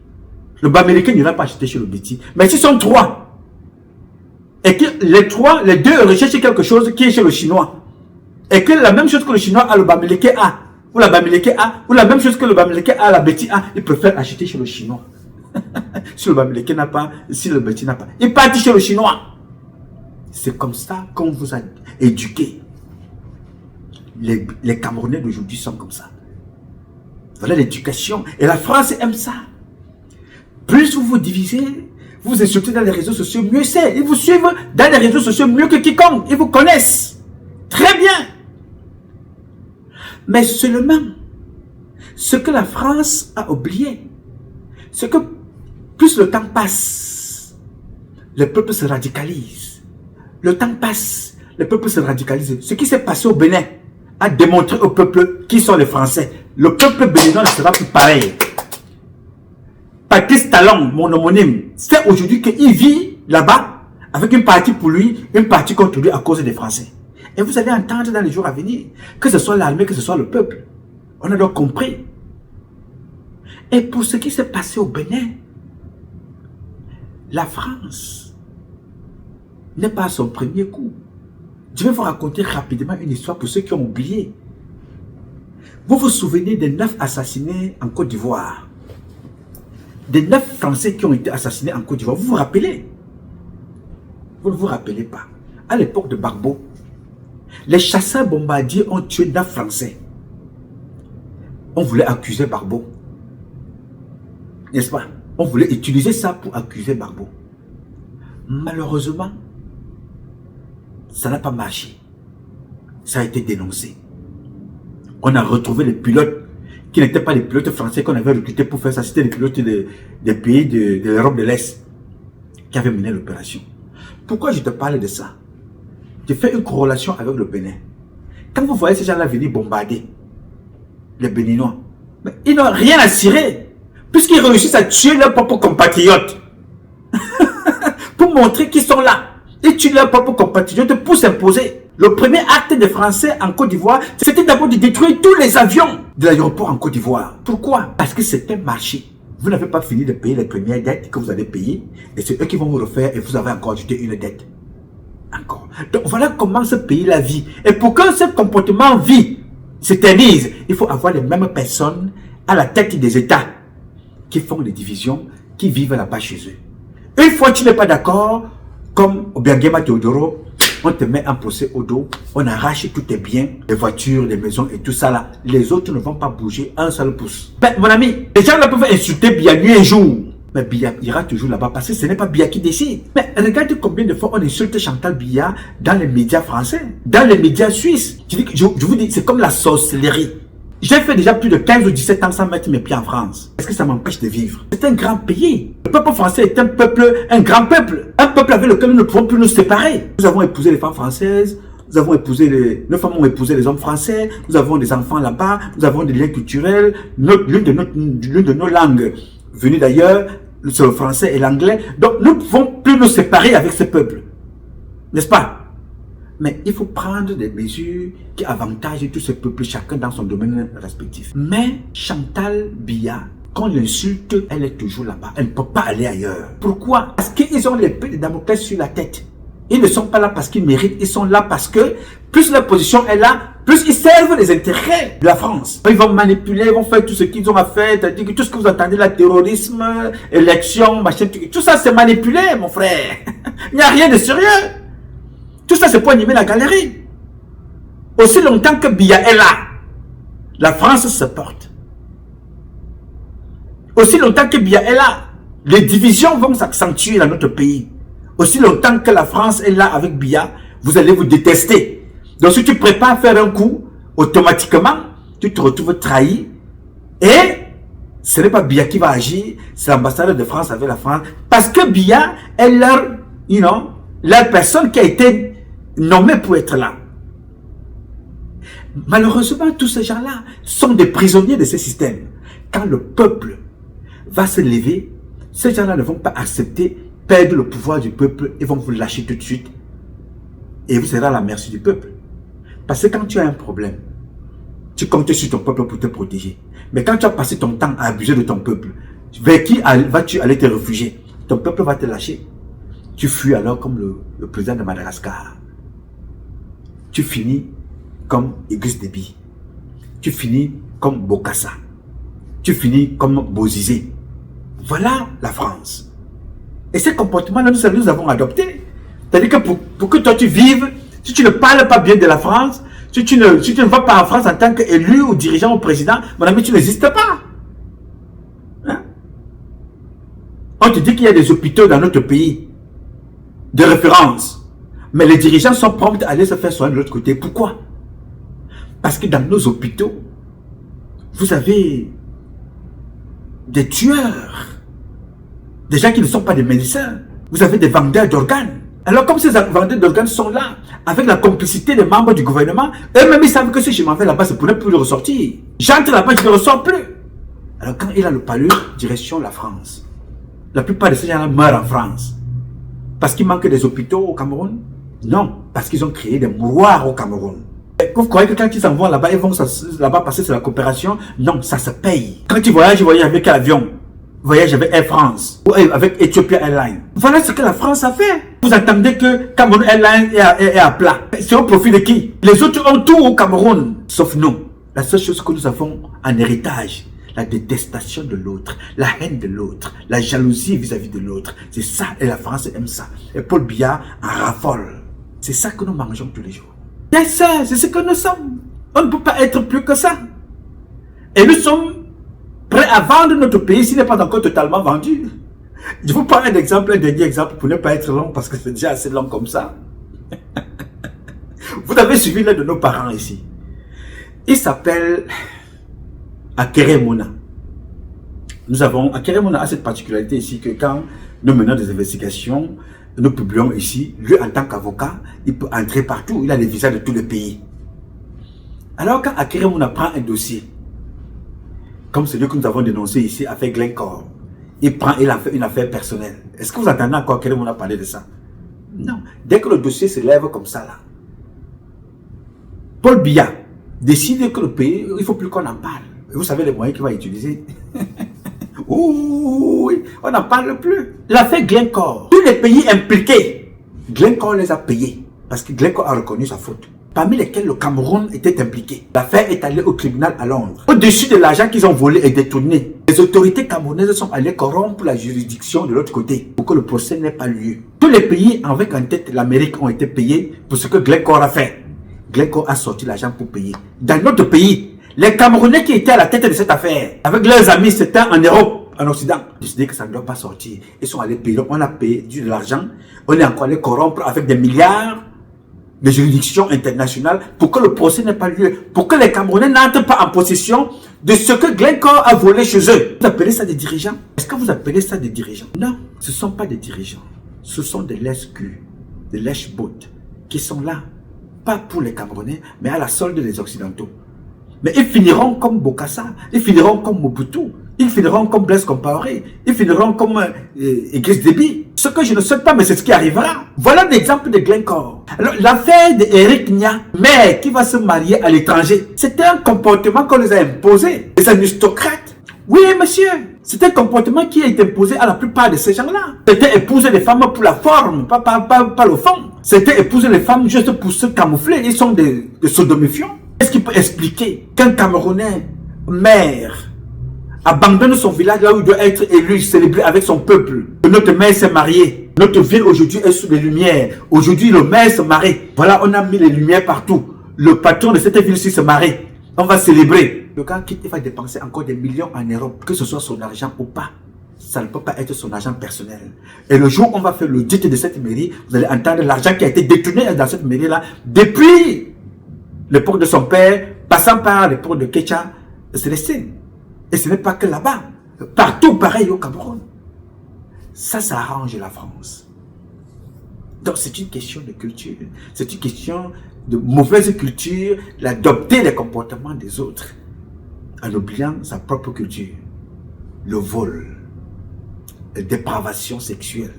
Le Bamileke n'ira pas acheter chez le Béti. Mais s'ils sont trois, et que les deux recherchent quelque chose qui est chez le Chinois, et que la même chose que le Chinois a, le Bamileke a, ou la Bamileke a, ou la même chose que le Bamileke a, la Béti a, ils préfèrent acheter chez le Chinois. Si le Bamileke n'a pas, si le Béti n'a pas, ils partent chez le Chinois. C'est comme ça qu'on vous a éduqué. Les Camerounais d'aujourd'hui sont comme ça. Voilà l'éducation. Et la France aime ça. Plus vous vous divisez, vous vous insultez dans les réseaux sociaux, mieux c'est. Ils vous suivent dans les réseaux sociaux mieux que quiconque. Ils vous connaissent. Très bien. Mais seulement, ce que la France a oublié, c'est que plus le temps passe, le peuple se radicalise. Le temps passe, le peuple se radicalise. Ce qui s'est passé au Bénin a démontré au peuple qui sont les Français. Le peuple béninois ne sera plus pareil. Patrice Talon, mon homonyme, c'est aujourd'hui qu'il vit là-bas avec une partie pour lui, une partie contre lui à cause des Français. Et vous allez entendre dans les jours à venir, que ce soit l'armée, que ce soit le peuple. On a donc compris. Et pour ce qui s'est passé au Bénin, la France n'est pas à son premier coup. Je vais vous raconter rapidement une histoire pour ceux qui ont oublié. Vous vous souvenez des 9 assassinés en Côte d'Ivoire? des 9 Français qui ont été assassinés en Côte d'Ivoire. Vous vous rappelez? Vous ne vous rappelez pas? À l'époque de Gbagbo, les chasseurs bombardiers ont tué 9 Français. On voulait accuser Gbagbo. N'est-ce pas? On voulait utiliser ça pour accuser Gbagbo. Malheureusement, ça n'a pas marché. Ça a été dénoncé. On a retrouvé les pilotes qui n'étaient pas les pilotes français qu'on avait recrutés pour faire ça. C'était les pilotes des pays de l'Europe de l'Est qui avaient mené l'opération. Pourquoi je te parle de ça? Je fais une corrélation avec le Bénin. Quand vous voyez ces gens-là venir bombarder les Béninois, mais ils n'ont rien à cirer, puisqu'ils réussissent à tuer leurs propres compatriotes. Pour montrer qu'ils sont là. Ils tuent leurs propres compatriotes pour s'imposer. Le premier acte des Français en Côte d'Ivoire, c'était d'abord de détruire tous les avions de l'aéroport en Côte d'Ivoire. Pourquoi? Parce que c'est un marché. Vous n'avez pas fini de payer les premières dettes que vous avez payées, et c'est eux qui vont vous refaire, et vous avez encore ajouté une dette. Encore. Donc voilà comment ce pays-là vit. Et pour que ce comportement vit, s'éternise, il faut avoir les mêmes personnes à la tête des États qui font les divisions, qui vivent là-bas chez eux. Une fois que tu n'es pas d'accord, comme Obiangema Teodoro, on te met un procès au dos, on arrache tous tes biens, les voitures, les maisons et tout ça là. Les autres ne vont pas bouger un seul pouce. Ben, mon ami, les gens là peuvent insulter Biya nuit et jour. Mais Biya ira toujours là-bas parce que ce n'est pas Biya qui décide. Mais regardez combien de fois on insulte Chantal Biya dans les médias français, dans les médias suisses. Je vous dis, c'est comme la sorcellerie. J'ai fait déjà plus de 15 ou 17 ans sans mettre mes pieds en France. Est-ce que ça m'empêche de vivre? C'est un grand pays. Le peuple français est un peuple, un grand peuple. Un peuple avec lequel nous ne pouvons plus nous séparer. Nous avons épousé les femmes françaises. Nous avons épousé nos femmes ont épousé les hommes français. Nous avons des enfants là-bas. Nous avons des liens culturels. L'une de nos langues venues d'ailleurs, c'est le français et l'anglais. Donc nous ne pouvons plus nous séparer avec ce peuple. N'est-ce pas? Mais il faut prendre des mesures qui avantagent tous ces peuples, chacun dans son domaine respectif. Mais Chantal Biya, quand on l'insulte, elle est toujours là-bas. Elle ne peut pas aller ailleurs. Pourquoi? Parce qu'ils ont l'épée de Damoclès sur la tête. Ils ne sont pas là parce qu'ils méritent. Ils sont là parce que plus la position est là, plus ils servent les intérêts de la France. Ils vont manipuler, ils vont faire tout ce qu'ils ont à faire. C'est-à-dire que tout ce que vous entendez là, terrorisme, élection, machin, tout ça c'est manipulé, mon frère. Il n'y a rien de sérieux. Tout ça, c'est pour animer la galerie. Aussi longtemps que Biya est là, la France se porte. Aussi longtemps que Biya est là, les divisions vont s'accentuer dans notre pays. Aussi longtemps que la France est là avec Biya, vous allez vous détester. Donc si tu prépares faire un coup, automatiquement, tu te retrouves trahi. Et ce n'est pas Biya qui va agir, c'est l'ambassadeur de France avec la France. Parce que Biya est leur personne qui a été nommés pour être là. Malheureusement, tous ces gens-là sont des prisonniers de ce système. Quand le peuple va se lever, ces gens-là ne vont pas accepter perdre le pouvoir du peuple, ils vont vous lâcher tout de suite. Et vous serez à la merci du peuple. Parce que quand tu as un problème, tu comptes sur ton peuple pour te protéger. Mais quand tu as passé ton temps à abuser de ton peuple, vers qui vas-tu aller te réfugier? Ton peuple va te lâcher. Tu fuis alors comme le président de Madagascar. Tu finis comme Idriss Déby. Tu finis comme Bokassa. Tu finis comme Bozizé. Voilà la France. Et ces comportements-là, nous avons adoptés. C'est-à-dire que pour que toi tu vives, si tu ne parles pas bien de la France, si tu ne vas pas en France en tant qu'élu ou dirigeant ou président, mon ami, tu n'existes pas. Hein? On te dit qu'il y a des hôpitaux dans notre pays de référence. Mais les dirigeants sont prompts à aller se faire soigner de l'autre côté. Pourquoi? Parce que dans nos hôpitaux, vous avez des tueurs, des gens qui ne sont pas des médecins. Vous avez des vendeurs d'organes. Alors comme ces vendeurs d'organes sont là, avec la complicité des membres du gouvernement, eux-mêmes ils savent que si je m'en vais là-bas, c'est pour ne plus le ressortir. J'entre là-bas, je ne ressors plus. Alors quand il a le palu, direction la France. La plupart de ces gens-là meurent en France. Parce qu'il manque des hôpitaux au Cameroun? Non, parce qu'ils ont créé des mouroirs au Cameroun. Vous croyez que quand ils s'en vont là-bas, ils vont là-bas passer sur la coopération? Non, ça se paye. Quand tu voyages avec quel avion? Voyage avec Air France ou avec Ethiopia Airlines. Voilà ce que la France a fait. Vous attendez que Cameroun Airlines est à plat. C'est au profit de qui? Les autres ont tout au Cameroun, sauf nous. La seule chose que nous avons en héritage, la détestation de l'autre, la haine de l'autre, la jalousie vis-à-vis de l'autre. C'est ça, et la France aime ça. Et Paul Biya en raffole. C'est ça que nous mangeons tous les jours. C'est ça, c'est ce que nous sommes. On ne peut pas être plus que ça. Et nous sommes prêts à vendre notre pays s'il n'est pas encore totalement vendu. Je vous prends un exemple, un dernier exemple pour ne pas être long parce que c'est déjà assez long comme ça. Vous avez suivi l'un de nos parents ici. Il s'appelle Akere Mona. Akere Mona a cette particularité ici que quand nous menons des investigations, nous publions ici, lui en tant qu'avocat, il peut entrer partout, il a les visas de tous les pays. Alors quand Akere Mona prend un dossier, comme celui que nous avons dénoncé ici avec Glencore, il a fait une affaire personnelle. Est-ce que vous entendez encore Akere Mona parler de ça? Non. Dès que le dossier se lève comme ça là, Paul Biya décide que le pays, il ne faut plus qu'on en parle. Et vous savez les moyens qu'il va utiliser. Oui, on n'en parle plus. L'affaire Glencore, tous les pays impliqués, Glencore les a payés parce que Glencore a reconnu sa faute. Parmi lesquels le Cameroun était impliqué. L'affaire est allée au tribunal à Londres. Au-dessus de l'argent qu'ils ont volé et détourné, les autorités camerounaises sont allées corrompre la juridiction de l'autre côté pour que le procès n'ait pas lieu. Tous les pays avec en tête l'Amérique ont été payés pour ce que Glencore a fait. Glencore a sorti l'argent pour payer. Dans notre pays, les Camerounais qui étaient à la tête de cette affaire, avec leurs amis, c'était en Europe, en Occident, ont décidé que ça ne doit pas sortir. Ils sont allés payer. Donc on a payé de l'argent. On est encore allé corrompre avec des milliards de juridictions internationales pour que le procès n'ait pas lieu. Pour que les Camerounais n'entrent pas en possession de ce que Glencore a volé chez eux. Vous appelez ça des dirigeants? Est-ce que vous appelez ça des dirigeants? Non, ce ne sont pas des dirigeants. Ce sont des lèche-culs, des lèche-bottes qui sont là. Pas pour les Camerounais, mais à la solde des Occidentaux. Mais ils finiront comme Bokassa, ils finiront comme Mobutu, ils finiront comme Blaise Compaoré, ils finiront comme Idriss Déby. Ce que je ne souhaite pas, mais c'est ce qui arrivera. Voilà l'exemple de Glencore. Alors, l'affaire d'Eric Nia, mère qui va se marier à l'étranger, c'était un comportement qu'on les a imposé. Les aristocrates. Oui, monsieur. C'est un comportement qui est imposé à la plupart de ces gens-là. C'était épouser les femmes pour la forme, pas le fond. C'était épouser les femmes juste pour se camoufler. Ils sont des sodomifiants. Est-ce qu'il peut expliquer qu'un Camerounais, maire, abandonne son village là où il doit être élu, célébré avec son peuple? Notre maire s'est marié. Notre ville aujourd'hui est sous les lumières. Aujourd'hui, le maire se marie. Voilà, on a mis les lumières partout. Le patron de cette ville-ci se marie. On va célébrer. Le gars quitte, il va dépenser encore des millions en Europe, que ce soit son argent ou pas. Ça ne peut pas être son argent personnel. Et le jour où on va faire l'audit de cette mairie, vous allez entendre l'argent qui a été détourné dans cette mairie-là, depuis l'époque de son père, passant par l'époque de Kecha, Célestine. Et ce n'est pas que là-bas. Partout pareil au Cameroun. Ça arrange la France. Donc c'est une question de culture. C'est une question de mauvaise culture, d'adopter les comportements des autres en oubliant sa propre culture. Le vol, la dépravation sexuelle,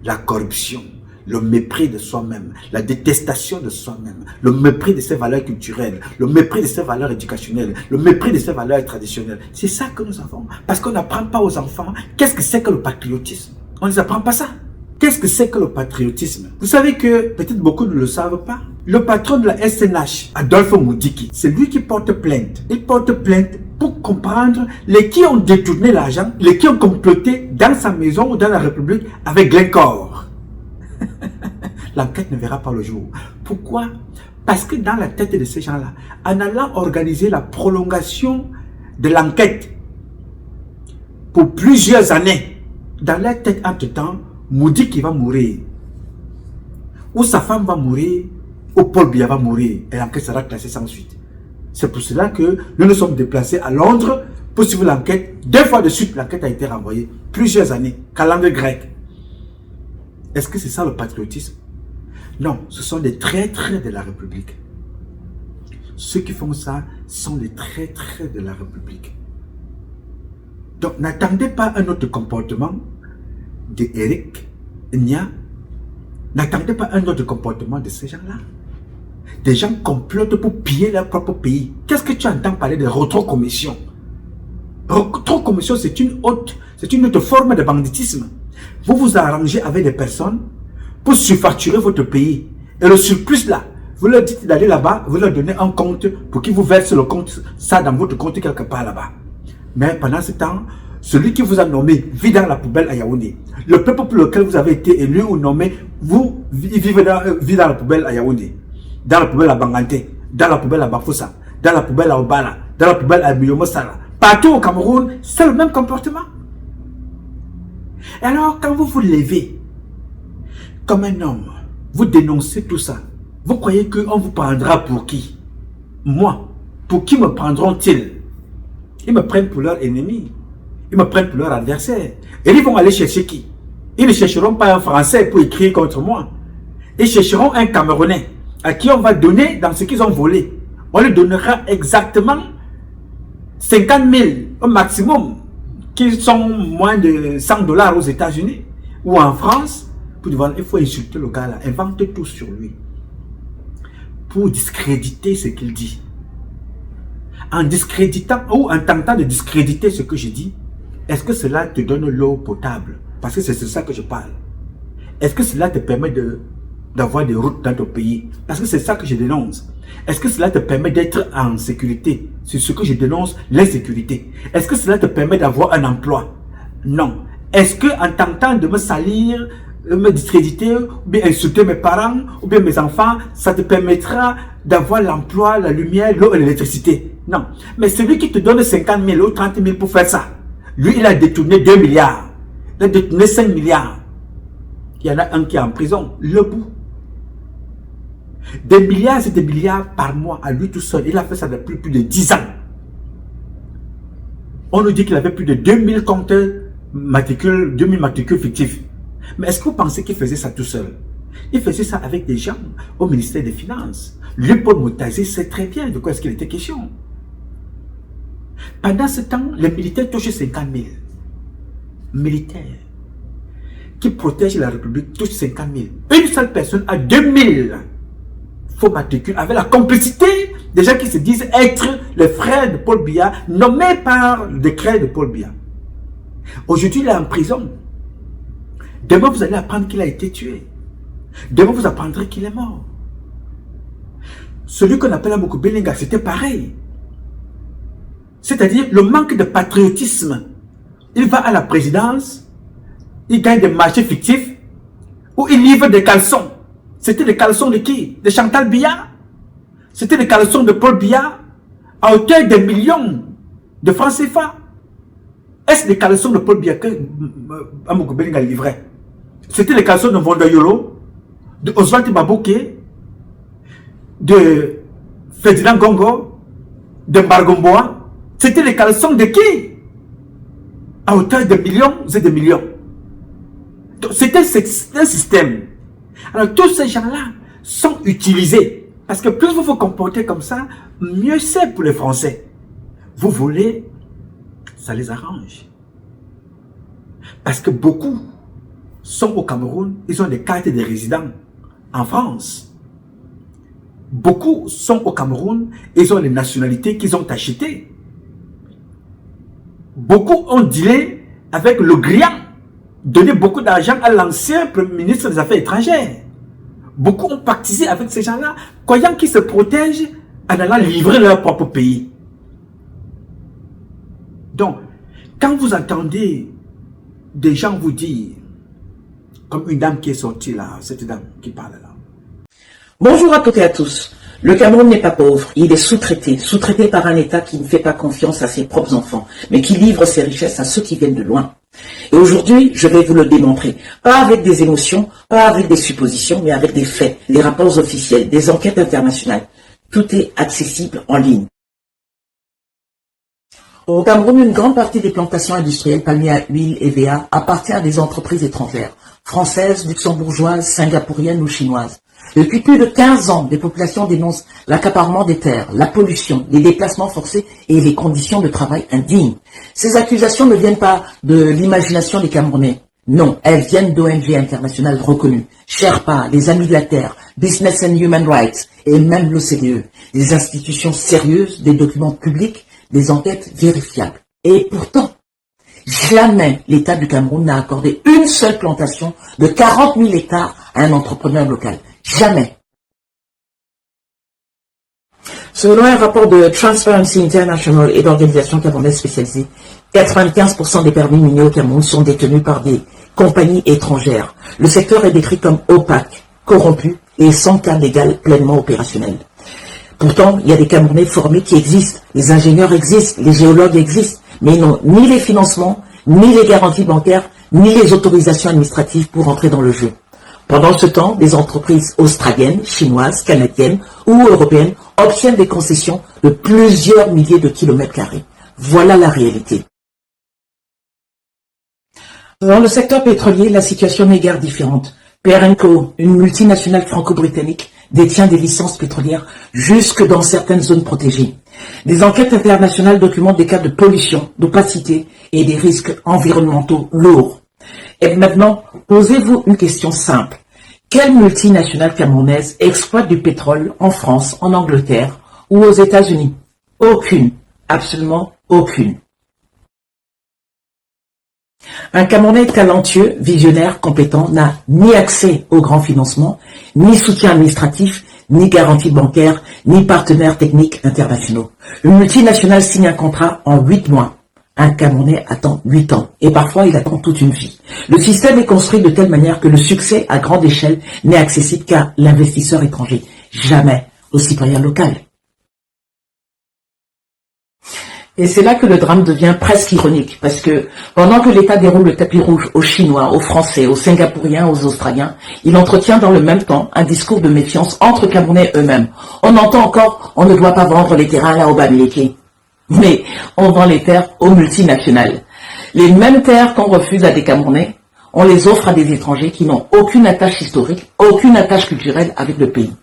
la corruption, le mépris de soi-même, la détestation de soi-même, le mépris de ses valeurs culturelles, le mépris de ses valeurs éducationnelles, le mépris de ses valeurs traditionnelles. C'est ça que nous avons. Parce qu'on n'apprend pas aux enfants qu'est-ce que c'est que le patriotisme. On ne les apprend pas ça. Qu'est-ce que c'est que le patriotisme? Vous savez que peut-être beaucoup ne le savent pas. Le patron de la SNH, Adolphe Moudiki, c'est lui qui porte plainte. Il porte plainte pour comprendre les qui ont détourné l'argent, les qui ont comploté dans sa maison ou dans la République avec Glencore. L'enquête ne verra pas le jour. Pourquoi? Parce que dans la tête de ces gens-là, en allant organiser la prolongation de l'enquête pour plusieurs années, dans leur tête entre-temps, Moudiki va mourir, ou sa femme va mourir, ou Paul Biya va mourir, et l'enquête sera classée sans suite. C'est pour cela que nous nous sommes déplacés à Londres pour suivre l'enquête. 2 fois de suite, l'enquête a été renvoyée. Plusieurs années, calendrier grec. Est-ce que c'est ça le patriotisme? Non, ce sont des traîtres de la République. Ceux qui font ça sont des traîtres de la République. Donc, n'attendez pas un autre comportement de Eric Nia. N'attendez pas un autre comportement de ces gens-là. Des gens complotent pour piller leur propre pays. Qu'est-ce que tu entends parler de rétrocommission? Rétrocommission, c'est une autre forme de banditisme. Vous vous arrangez avec des personnes pour surfacturer votre pays. Et le surplus là, vous leur dites d'aller là-bas, vous leur donnez un compte pour qu'ils vous versent le compte, ça dans votre compte quelque part là-bas. Mais pendant ce temps, celui qui vous a nommé vit dans la poubelle à Yaoundé. Le peuple pour lequel vous avez été élu ou nommé, vit dans la poubelle à Yaoundé. Dans la poubelle à Banganté, dans la poubelle à Bafoussa, dans la poubelle à Obala, dans la poubelle à Biyomosala. Partout au Cameroun, c'est le même comportement. Et alors, quand vous vous levez comme un homme, vous dénoncez tout ça, vous croyez qu'on vous prendra pour qui? Moi, pour qui me prendront-ils? Ils me prennent pour leur ennemi. Ils me prennent pour leur adversaire. Et ils vont aller chercher qui? Ils ne chercheront pas un Français pour écrire contre moi. Ils chercheront un Camerounais à qui on va donner dans ce qu'ils ont volé. On lui donnera exactement 50 000 au maximum, qui sont moins de 100 $ aux États-Unis ou en France. Pour dire, il faut insulter le gars là, inventer tout sur lui pour discréditer ce qu'il dit. En discréditant ou en tentant de discréditer ce que je dis, est-ce que cela te donne l'eau potable? Parce que c'est de ça que je parle. Est-ce que cela te permet d'avoir des routes dans ton pays? Parce que c'est ça que je dénonce. Est-ce que cela te permet d'être en sécurité? C'est ce que je dénonce, l'insécurité. Est-ce que cela te permet d'avoir un emploi? Non. Est-ce que en tentant de me salir, me discréditer, ou bien insulter mes parents, ou bien mes enfants, ça te permettra d'avoir l'emploi, la lumière, l'eau et l'électricité? Non. Mais celui qui te donne 50 000 ou 30 000 pour faire ça, lui, il a détourné 2 milliards. Il a détourné 5 milliards. Il y en a un qui est en prison, le bout. Des milliards et des milliards par mois à lui tout seul. Il a fait ça depuis plus de 10 ans. On nous dit qu'il avait plus de 2000 comptes matricules, 2000 matricules fictifs. Mais est-ce que vous pensez qu'il faisait ça tout seul? Il faisait ça avec des gens au ministère des Finances. Lui, Paul Moutazi, sait très bien de quoi est-ce qu'il était question. Pendant ce temps, les militaires touchent 50 000. Militaires qui protègent la République touchent 50 000. Une seule personne a 2000 faux matricules avec la complicité des gens qui se disent être les frères de Paul Biya, nommés par le décret de Paul Biya. Aujourd'hui, il est en prison. Demain, vous allez apprendre qu'il a été tué. Demain, vous apprendrez qu'il est mort. Celui qu'on appelle Amokou Belenga, c'était pareil. C'est-à-dire le manque de patriotisme. Il va à la présidence, il gagne des marchés fictifs, où il livre des caleçons. C'était les caleçons de qui? De Chantal Biya. C'était les caleçons de Paul Biya, à hauteur de millions de francs CFA. Est-ce les caleçons de Paul Biya que Amokou Belenga livrait? C'était les caleçons de Vondoyolo, de Oswald Babouké, de Ferdinand Gongo, de Mbargomboa. C'était les caleçons de qui? À hauteur de millions et de millions. C'était un système. Alors tous ces gens-là sont utilisés. Parce que plus vous vous comportez comme ça, mieux c'est pour les Français. Vous voulez, ça les arrange. Parce que beaucoup sont au Cameroun, ils ont des cartes de résidents en France. Beaucoup sont au Cameroun, ils ont les nationalités qu'ils ont achetées. Beaucoup ont dealé avec le Grian, donné beaucoup d'argent à l'ancien Premier ministre des Affaires étrangères. Beaucoup ont pactisé avec ces gens-là, croyant qu'ils se protègent en allant livrer leur propre pays. Donc, quand vous entendez des gens vous dire, comme une dame qui est sortie là, cette dame qui parle là. Bonjour à toutes et à tous. Le Cameroun n'est pas pauvre, il est sous-traité par un État qui ne fait pas confiance à ses propres enfants, mais qui livre ses richesses à ceux qui viennent de loin. Et aujourd'hui, je vais vous le démontrer, pas avec des émotions, pas avec des suppositions, mais avec des faits, des rapports officiels, des enquêtes internationales. Tout est accessible en ligne. Au Cameroun, une grande partie des plantations industrielles palmiers à huile et EVA appartient à des entreprises étrangères, françaises, luxembourgeoises, singapouriennes ou chinoises. Depuis plus de 15 ans, les populations dénoncent l'accaparement des terres, la pollution, les déplacements forcés et les conditions de travail indignes. Ces accusations ne viennent pas de l'imagination des Camerounais. Non, elles viennent d'ONG internationales reconnues. Sherpa, les Amis de la Terre, Business and Human Rights et même l'OCDE. Des institutions sérieuses, des documents publics, des enquêtes vérifiables. Et pourtant, jamais l'État du Cameroun n'a accordé une seule plantation de 40 000 hectares à un entrepreneur local. Jamais. Ce Selon un rapport de Transparency International et d'organisations camerounaises spécialisées, 95% des permis miniers au Cameroun sont détenus par des compagnies étrangères. Le secteur est décrit comme opaque, corrompu et sans cadre légal pleinement opérationnel. Pourtant, il y a des Camerounais formés qui existent, les ingénieurs existent, les géologues existent, mais ils n'ont ni les financements, ni les garanties bancaires, ni les autorisations administratives pour entrer dans le jeu. Pendant ce temps, des entreprises australiennes, chinoises, canadiennes ou européennes obtiennent des concessions de plusieurs milliers de kilomètres carrés. Voilà la réalité. Dans le secteur pétrolier, la situation n'est guère différente. PRNCO, une multinationale franco-britannique, détient des licences pétrolières jusque dans certaines zones protégées. Des enquêtes internationales documentent des cas de pollution, d'opacité et des risques environnementaux lourds. Et maintenant, posez-vous une question simple. Quelle multinationale camerounaise exploite du pétrole en France, en Angleterre ou aux États-Unis? Aucune. Absolument aucune. Un Camerounais talentueux, visionnaire, compétent n'a ni accès aux grands financements, ni soutien administratif, ni garantie bancaire, ni partenaires techniques internationaux. Une multinationale signe un contrat en 8 mois. Un Camerounais attend 8 ans, et parfois il attend toute une vie. Le système est construit de telle manière que le succès à grande échelle n'est accessible qu'à l'investisseur étranger, jamais au citoyen local. Et c'est là que le drame devient presque ironique, parce que pendant que l'État déroule le tapis rouge aux Chinois, aux Français, aux Singapouriens, aux Australiens, il entretient dans le même temps un discours de méfiance entre Camerounais eux-mêmes. On entend encore « on ne doit pas vendre les terrains là au Bamileke ». Mais on vend les terres aux multinationales. Les mêmes terres qu'on refuse à des Camerounais, on les offre à des étrangers qui n'ont aucune attache historique, aucune attache culturelle avec le pays.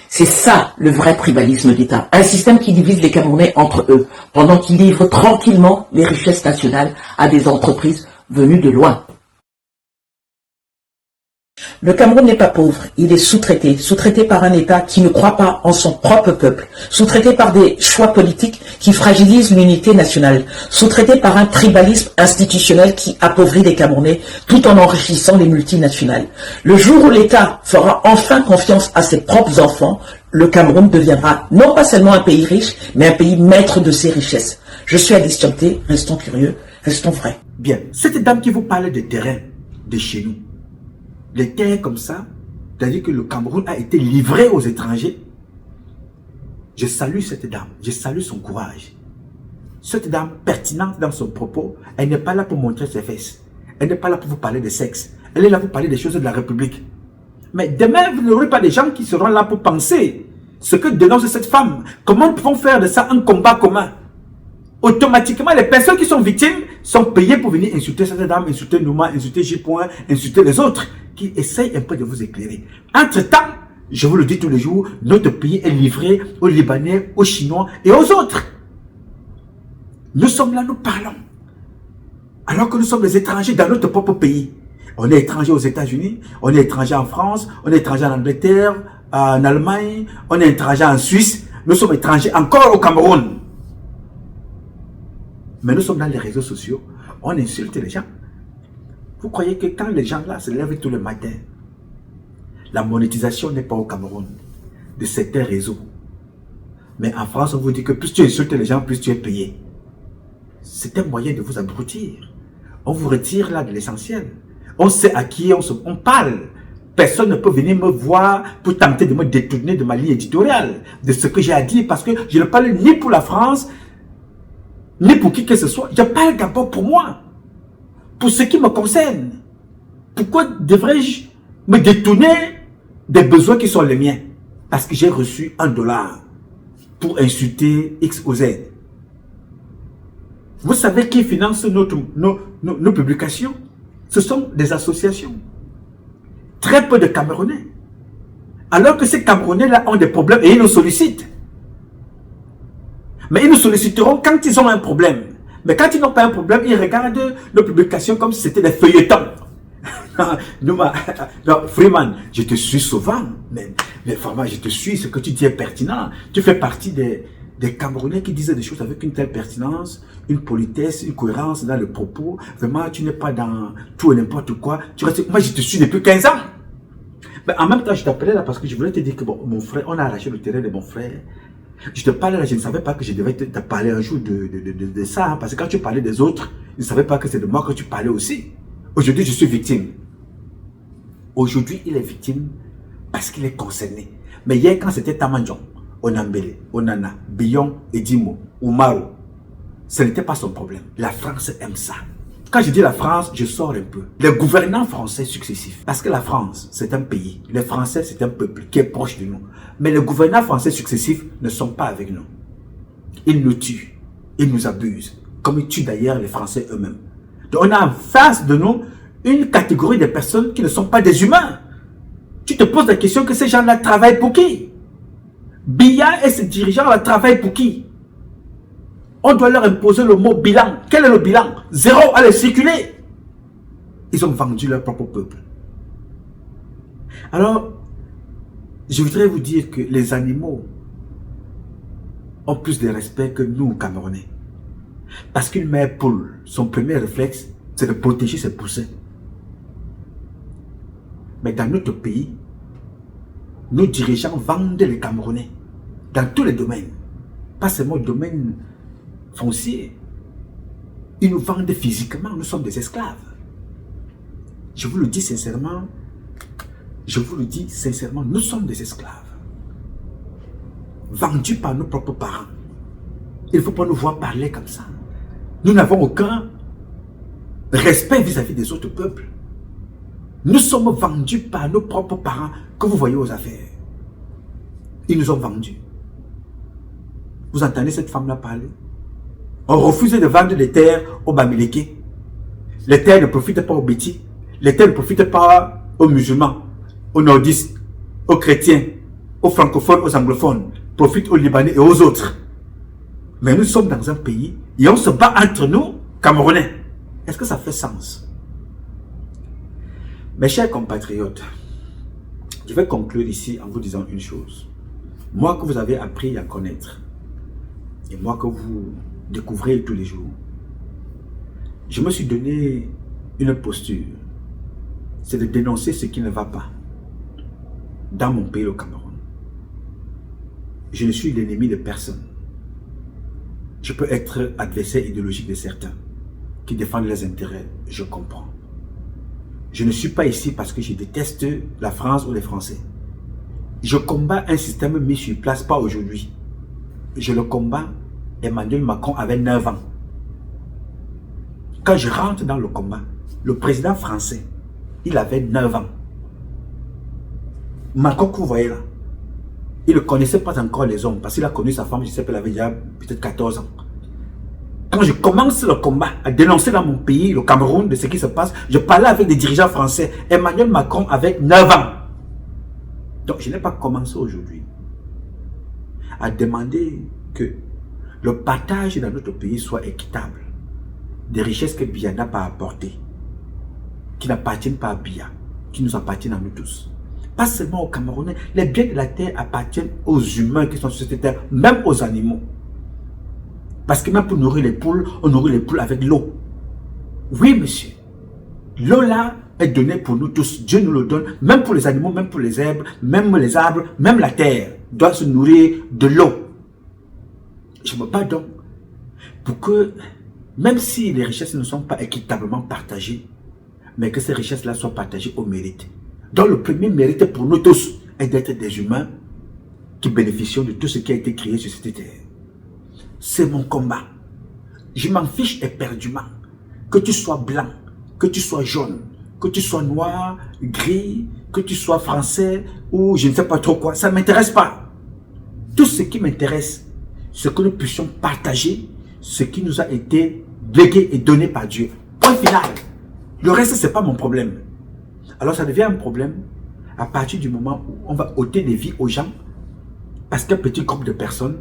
C'est ça le vrai tribalisme d'État. Un système qui divise les Camerounais entre eux, pendant qu'ils livrent tranquillement les richesses nationales à des entreprises venues de loin. Le Cameroun n'est pas pauvre, il est sous-traité par un État qui ne croit pas en son propre peuple, sous-traité par des choix politiques qui fragilisent l'unité nationale, sous-traité par un tribalisme institutionnel qui appauvrit les Camerounais tout en enrichissant les multinationales. Le jour où l'État fera enfin confiance à ses propres enfants, le Cameroun deviendra non pas seulement un pays riche, mais un pays maître de ses richesses. Je suis Alice Thiamté, restons curieux, restons vrais. Bien, cette dame qui vous parle des terrains de chez nous, les terres comme ça, c'est-à-dire que le Cameroun a été livré aux étrangers. Je salue cette dame, je salue son courage. Cette dame pertinente dans son propos, elle n'est pas là pour montrer ses fesses. Elle n'est pas là pour vous parler de sexe. Elle est là pour parler des choses de la République. Mais demain, vous n'aurez pas des gens qui seront là pour penser ce que dénonce cette femme. Comment pouvons faire de ça un combat commun? Automatiquement, les personnes qui sont victimes sont payées pour venir insulter cette dame, insulter Nouma, insulter J. insulter les autres qui essayent un peu de vous éclairer. Entre-temps, je vous le dis tous les jours, notre pays est livré aux Libanais, aux Chinois et aux autres. Nous sommes là, nous parlons. Alors que nous sommes les étrangers dans notre propre pays. On est étranger aux États-Unis, on est étranger en France, on est étranger en Angleterre, en Allemagne, on est étranger en Suisse, nous sommes étrangers encore au Cameroun. Mais nous sommes dans les réseaux sociaux, on insulte les gens. Vous croyez que quand les gens là se lèvent tout le matin, la monétisation n'est pas au Cameroun, de certains réseaux. Mais en France, on vous dit que plus tu insultes les gens, plus tu es payé. C'est un moyen de vous abrutir. On vous retire là de l'essentiel. On sait à qui on parle. Personne ne peut venir me voir pour tenter de me détourner de ma ligne éditoriale, de ce que j'ai à dire, parce que je ne parle ni pour la France, ni pour qui que ce soit. Je parle d'abord pour moi, pour ce qui me concerne. Pourquoi devrais-je me détourner des besoins qui sont les miens? Parce que j'ai reçu $1 pour insulter X ou Z. Vous savez qui finance nos publications? Ce sont des associations. Très peu de Camerounais. Alors que ces Camerounais-là ont des problèmes et ils nous sollicitent. Mais ils nous solliciteront quand ils ont un problème. Mais quand ils n'ont pas un problème, ils regardent nos publications comme si c'était des feuilletons. Non, Freeman, je te suis souvent, mais vraiment, je te suis, ce que tu dis est pertinent. Tu fais partie des Camerounais qui disaient des choses avec une telle pertinence, une politesse, une cohérence dans le propos. Vraiment, tu n'es pas dans tout et n'importe quoi. Moi, je te suis depuis 15 ans. Mais en même temps, je t'appelais là parce que je voulais te dire que bon, mon frère, on a arraché le terrain de mon frère. Je te parlais là, je ne savais pas que je devais te parler un jour de ça, hein, parce que quand tu parlais des autres, je ne savais pas que c'est de moi que tu parlais aussi. Aujourd'hui, je suis victime. Aujourd'hui, il est victime parce qu'il est concerné. Mais hier, quand c'était Tamanjon, Onambele, Onana, Bion, Edimo, Oumaru, ce n'était pas son problème. La France aime ça. Quand je dis la France, je sors un peu. Les gouvernants français successifs, parce que la France, c'est un pays. Les Français, c'est un peuple qui est proche de nous. Mais les gouvernants français successifs ne sont pas avec nous. Ils nous tuent. Ils nous abusent. Comme ils tuent d'ailleurs les Français eux-mêmes. Donc on a en face de nous une catégorie de personnes qui ne sont pas des humains. Tu te poses la question que ces gens-là travaillent pour qui? Biya et ses dirigeants-là travaillent pour qui? On doit leur imposer le mot bilan. Quel est le bilan? Zéro, allez, circuler. Ils ont vendu leur propre peuple. Alors, je voudrais vous dire que les animaux ont plus de respect que nous, Camerounais. Parce qu'une mère poule, son premier réflexe, c'est de protéger ses poussins. Mais dans notre pays, nos dirigeants vendent les Camerounais dans tous les domaines. Pas seulement le domaine foncier. Ils nous vendent physiquement, nous sommes des esclaves. Je vous le dis sincèrement, nous sommes des esclaves. Vendus par nos propres parents. Il ne faut pas nous voir parler comme ça. Nous n'avons aucun respect vis-à-vis des autres peuples. Nous sommes vendus par nos propres parents que vous voyez aux affaires. Ils nous ont vendus. Vous entendez cette femme-là parler? On refusait de vendre les terres aux Bamileke. Les terres ne profitent pas aux Bétis. Les terres ne profitent pas aux musulmans, aux nordistes, aux chrétiens, aux francophones, aux anglophones. Profitent aux Libanais et aux autres. Mais nous sommes dans un pays et on se bat entre nous, Camerounais. Est-ce que ça fait sens? Mes chers compatriotes, je vais conclure ici en vous disant une chose. Moi que vous avez appris à connaître, et moi que vous découvrez tous les jours, je me suis donné une posture. C'est de dénoncer ce qui ne va pas dans mon pays, le Cameroun. Je ne suis l'ennemi de personne. Je peux être adversaire idéologique de certains qui défendent leurs intérêts, je comprends. Je ne suis pas ici parce que je déteste la France ou les Français. Je combats un système mis sur place, pas aujourd'hui. Je le combats. Emmanuel Macron avait 9 ans. Quand je rentre dans le combat, le président français, il avait 9 ans. Macron que vous voyez là, il ne connaissait pas encore les hommes parce qu'il a connu sa femme, je sais qu'elle avait déjà peut-être 14 ans. Quand je commence le combat à dénoncer dans mon pays, le Cameroun, de ce qui se passe, je parlais avec des dirigeants français. Emmanuel Macron avec 9 ans. Donc je n'ai pas commencé aujourd'hui à demander que le partage dans notre pays soit équitable. Des richesses que Biya n'a pas apportées, qui n'appartiennent pas à Biya, qui nous appartiennent à nous tous. Pas seulement aux Camerounais, les biens de la terre appartiennent aux humains qui sont sur cette terre, même aux animaux. Parce que même pour nourrir les poules, on nourrit les poules avec l'eau. Oui, monsieur. L'eau là est donnée pour nous tous. Dieu nous le donne, même pour les animaux, même pour les herbes, même la terre doit se nourrir de l'eau. Je me bats donc pour que, même si les richesses ne sont pas équitablement partagées, mais que ces richesses-là soient partagées au mérite. Donc le premier mérite pour nous tous est d'être des humains qui bénéficient de tout ce qui a été créé sur cette terre. C'est mon combat. Je m'en fiche éperdument. Que tu sois blanc, que tu sois jaune, que tu sois noir, gris, que tu sois français ou je ne sais pas trop quoi, ça ne m'intéresse pas. Tout ce qui m'intéresse, c'est que nous puissions partager ce qui nous a été légué et donné par Dieu. Point final. Le reste, ce n'est pas mon problème. Alors ça devient un problème à partir du moment où on va ôter des vies aux gens parce qu'un petit groupe de personnes,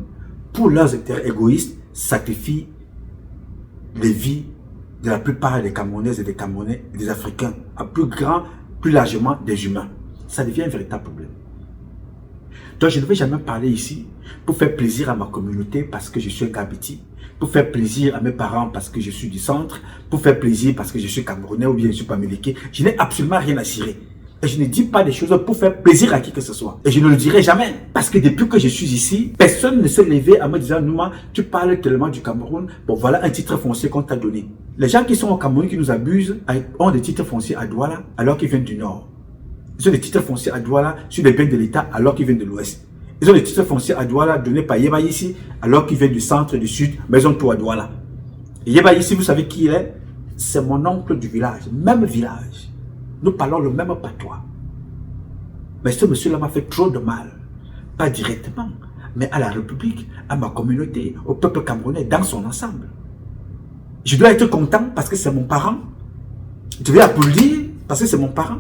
pour leurs intérêts égoïstes, sacrifient les vies de la plupart des Camerounaises et des Camerounais et des Africains, à plus largement des humains. Ça devient un véritable problème. Donc je ne vais jamais parler ici pour faire plaisir à ma communauté parce que je suis un Gabiti, pour faire plaisir à mes parents parce que je suis du centre, pour faire plaisir parce que je suis Camerounais ou bien je suis Bamileke. Je n'ai absolument rien à cirer. Et je ne dis pas des choses pour faire plaisir à qui que ce soit. Et je ne le dirai jamais. Parce que depuis que je suis ici, personne ne s'est levé à me disant, Nouma, tu parles tellement du Cameroun. Bon, voilà un titre foncier qu'on t'a donné. Les gens qui sont au Cameroun, qui nous abusent, ont des titres fonciers à Douala, alors qu'ils viennent du Nord. Ils ont des titres fonciers à Douala sur les biens de l'État, alors qu'ils viennent de l'Ouest. Ils ont des titres fonciers à Douala donnés par Yeba ici, alors qu'ils viennent du centre et du sud, mais ils ont tout à Douala. Et Yeba ici, vous savez qui il est? C'est mon oncle du village, même village. Nous parlons le même patois. Mais ce monsieur-là m'a fait trop de mal. Pas directement, mais à la République, à ma communauté, au peuple camerounais dans son ensemble. Je dois être content parce que c'est mon parent. Je vais applaudir parce que c'est mon parent.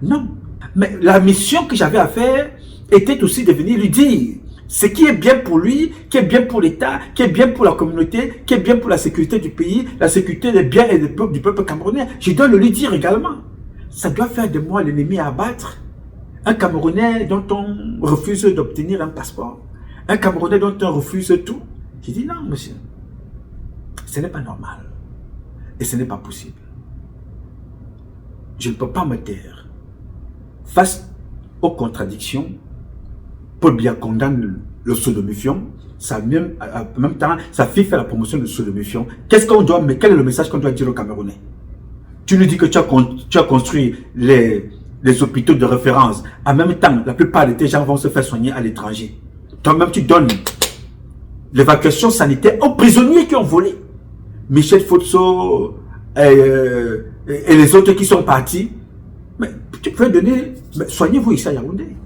Non. Mais la mission que j'avais à faire était aussi de venir lui dire ce qui est bien pour lui, qui est bien pour l'État, qui est bien pour la communauté, qui est bien pour la sécurité du pays, la sécurité des biens et du peuple camerounais. Je dois le lui dire également. Ça doit faire de moi l'ennemi à abattre. Un Camerounais dont on refuse d'obtenir un passeport. Un Camerounais dont on refuse tout. J'ai dit non, monsieur. Ce n'est pas normal. Et ce n'est pas possible. Je ne peux pas me taire. Face aux contradictions, Paul Biya condamne le sodomifion. En même temps, sa fille fait la promotion du sodomifion. Quel est le message qu'on doit dire aux Camerounais? Tu nous dis que tu as construit les hôpitaux de référence. En même temps, la plupart de tes gens vont se faire soigner à l'étranger. Toi-même, tu donnes l'évacuation sanitaire aux prisonniers qui ont volé. Michel Fotso et les autres qui sont partis. Mais tu peux donner, soignez-vous ici à Yaoundé.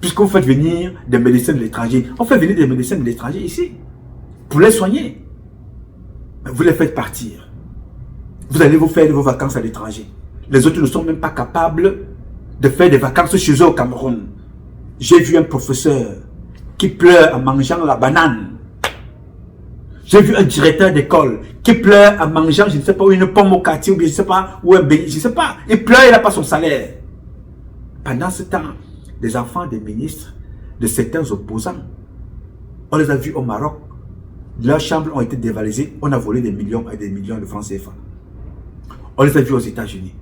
Puisqu'on fait venir des médecins de l'étranger. On fait venir des médecins de l'étranger ici. Pour les soigner. Mais vous les faites partir. Vous allez vous faire vos vacances à l'étranger. Les autres ne sont même pas capables de faire des vacances chez eux au Cameroun. J'ai vu un professeur qui pleure en mangeant la banane. J'ai vu un directeur d'école qui pleure en mangeant, je ne sais pas, une pomme au quartier, ou bien je ne sais pas, ou un béni, je ne sais pas. Il pleure, il n'a pas son salaire. Pendant ce temps, les enfants des ministres, de certains opposants, on les a vus au Maroc. Leurs chambres ont été dévalisées. On a volé des millions et des millions de francs CFA. On les a vus aux États-Unis.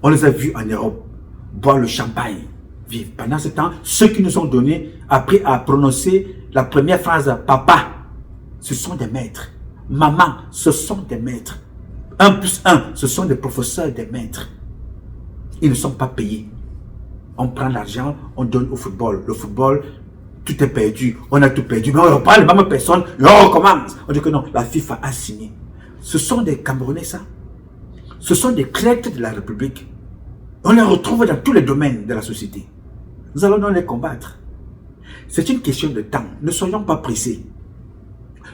On les a vus en Europe boire le champagne, vivre. Pendant ce temps, ceux qui nous ont donné, appris à prononcer la première phrase, papa, ce sont des maîtres. Maman, ce sont des maîtres. 1 plus 1, ce sont des professeurs, des maîtres. Ils ne sont pas payés. On prend l'argent, on donne au football. Le football, tout est perdu. On a tout perdu. Mais on reprend les mêmes personnes et on recommence. On dit que non, la FIFA a signé. Ce sont des Camerounais, ça. Ce sont des clercs de la République. On les retrouve dans tous les domaines de la société. Nous allons les combattre. C'est une question de temps. Ne soyons pas pressés.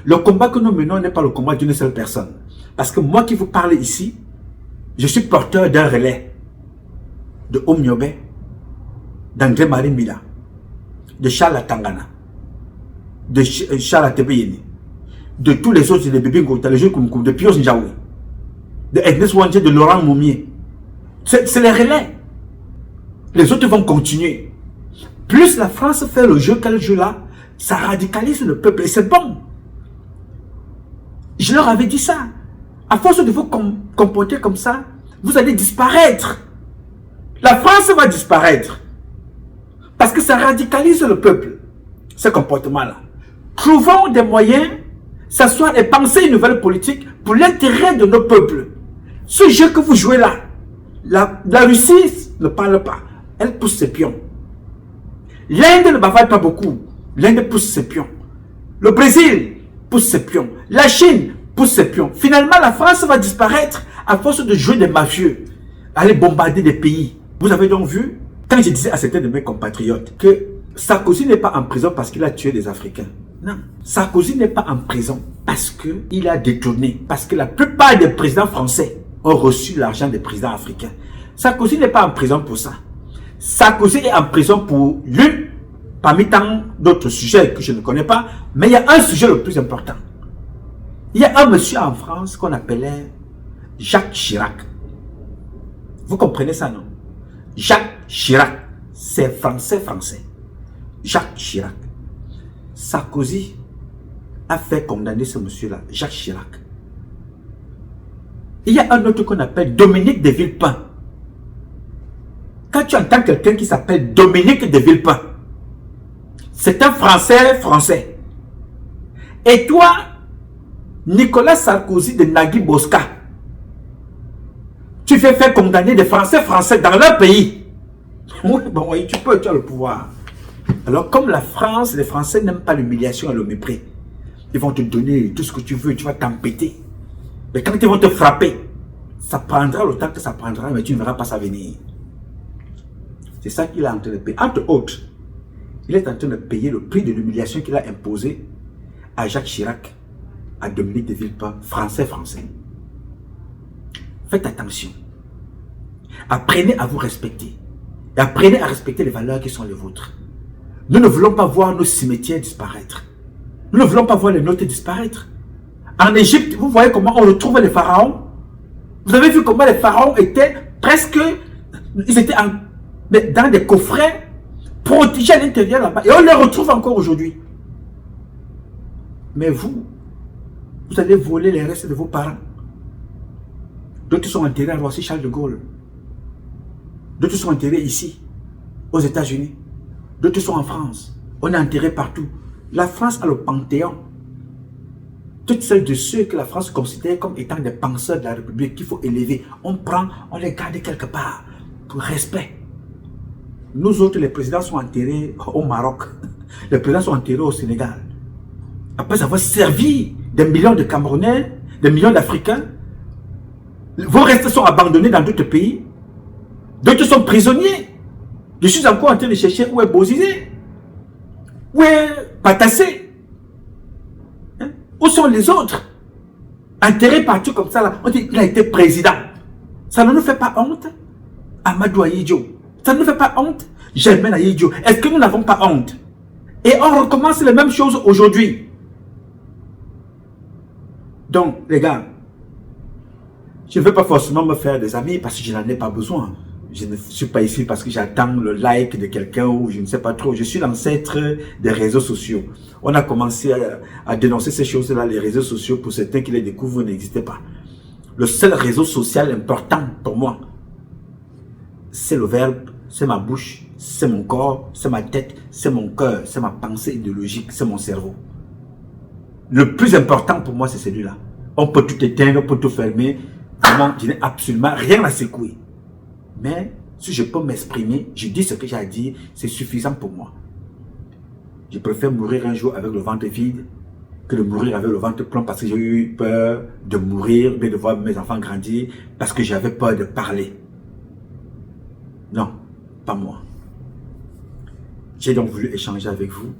Le combat que nous menons n'est pas le combat d'une seule personne. Parce que moi qui vous parle ici, je suis porteur d'un relais de Omniobe, d'André-Marie Mila, de Charles Tangana, de Charles Tebeyeni, de tous les autres, de Bébé Ngota, de Pios Njaoui, de Ernest Wanje, de Laurent Moumier. C'est les relais. Les autres vont continuer. Plus la France fait le jeu qu'elle joue là, ça radicalise le peuple et c'est bon. Je leur avais dit ça. À force de vous comporter comme ça, vous allez disparaître. La France va disparaître. Parce que ça radicalise le peuple, ce comportement-là. Trouvons des moyens, s'asseoir et penser une nouvelle politique pour l'intérêt de nos peuples. Ce jeu que vous jouez là, la Russie ne parle pas. Elle pousse ses pions. L'Inde ne bavarde pas beaucoup. L'Inde pousse ses pions. Le Brésil pousse ses pions. La Chine pousse ses pions. Finalement, la France va disparaître à force de jouer des mafieux, aller bombarder des pays. Vous avez donc vu, quand je disais à certains de mes compatriotes que Sarkozy n'est pas en prison parce qu'il a tué des Africains. Non. Sarkozy n'est pas en prison parce qu'il a détourné. Parce que la plupart des présidents français ont reçu l'argent des présidents africains. Sarkozy n'est pas en prison pour ça. Sarkozy est en prison pour l'une, parmi tant d'autres sujets que je ne connais pas, mais il y a un sujet le plus important. Il y a un monsieur en France qu'on appelait Jacques Chirac. Vous comprenez ça, non? Jacques Chirac, c'est français. Jacques Chirac. Sarkozy a fait condamner ce monsieur-là, Jacques Chirac. Il y a un autre qu'on appelle Dominique de Villepin. Quand tu entends quelqu'un qui s'appelle Dominique de Villepin, c'est un Français. Et toi, Nicolas Sarkozy de Nagui Bosca, tu fais faire condamner des Français dans leur pays. Oui, bon, oui, tu as le pouvoir. Alors, comme la France, les Français n'aiment pas l'humiliation et le mépris, ils vont te donner tout ce que tu veux, tu vas t'empêter. Mais quand ils vont te frapper, ça prendra le temps que ça prendra, mais tu ne verras pas ça venir. C'est ça qu'il est en train de payer. Entre autres, il est en train de payer le prix de l'humiliation qu'il a imposé à Jacques Chirac, à Dominique de Villepin, français. Faites attention. Apprenez à vous respecter. Et apprenez à respecter les valeurs qui sont les vôtres. Nous ne voulons pas voir nos cimetières disparaître. Nous ne voulons pas voir les nôtres disparaître. En Égypte, vous voyez comment on retrouve les pharaons. Vous avez vu comment les pharaons étaient presque... Ils étaient dans des coffrets protégés à l'intérieur là-bas. Et on les retrouve encore aujourd'hui. Mais vous allez voler les restes de vos parents. D'autres sont enterrés à Roissy Charles de Gaulle. D'autres sont enterrés ici, aux États-Unis. D'autres sont en France. On est enterrés partout. La France a le panthéon. Toutes celles de ceux que la France considère comme étant des penseurs de la République qu'il faut élever, on les garde quelque part, pour respect. Nous autres, les présidents sont enterrés au Maroc. Les présidents sont enterrés au Sénégal. Après avoir servi des millions de Camerounais, des millions d'Africains, vos restes sont abandonnés dans d'autres pays. D'autres sont prisonniers. Je suis encore en train de chercher où est Bozizé, où est Patassé, hein? Où sont les autres? Enterrés partout comme ça, là. On dit qu'il a été président. Ça ne nous fait pas honte? Amadou Ahidjo, ça ne nous fait pas honte? Germaine Ahidjo, est-ce que nous n'avons pas honte? Et on recommence les mêmes choses aujourd'hui. Donc, les gars, je ne veux pas forcément me faire des amis parce que je n'en ai pas besoin. Je ne suis pas ici parce que j'attends le like de quelqu'un ou je ne sais pas trop. Je suis l'ancêtre des réseaux sociaux. On a commencé à dénoncer ces choses-là, les réseaux sociaux, pour certains qui les découvrent, n'existaient pas. Le seul réseau social important pour moi, c'est le verbe, c'est ma bouche, c'est mon corps, c'est ma tête, c'est mon cœur, c'est ma pensée idéologique, c'est mon cerveau. Le plus important pour moi, c'est celui-là. On peut tout éteindre, on peut tout fermer. Vraiment, je n'ai absolument rien à secouer. Mais si je peux m'exprimer, je dis ce que j'ai à dire, c'est suffisant pour moi. Je préfère mourir un jour avec le ventre vide que de mourir avec le ventre plein parce que j'ai eu peur de mourir, mais de voir mes enfants grandir, parce que j'avais peur de parler. Non, pas moi. J'ai donc voulu échanger avec vous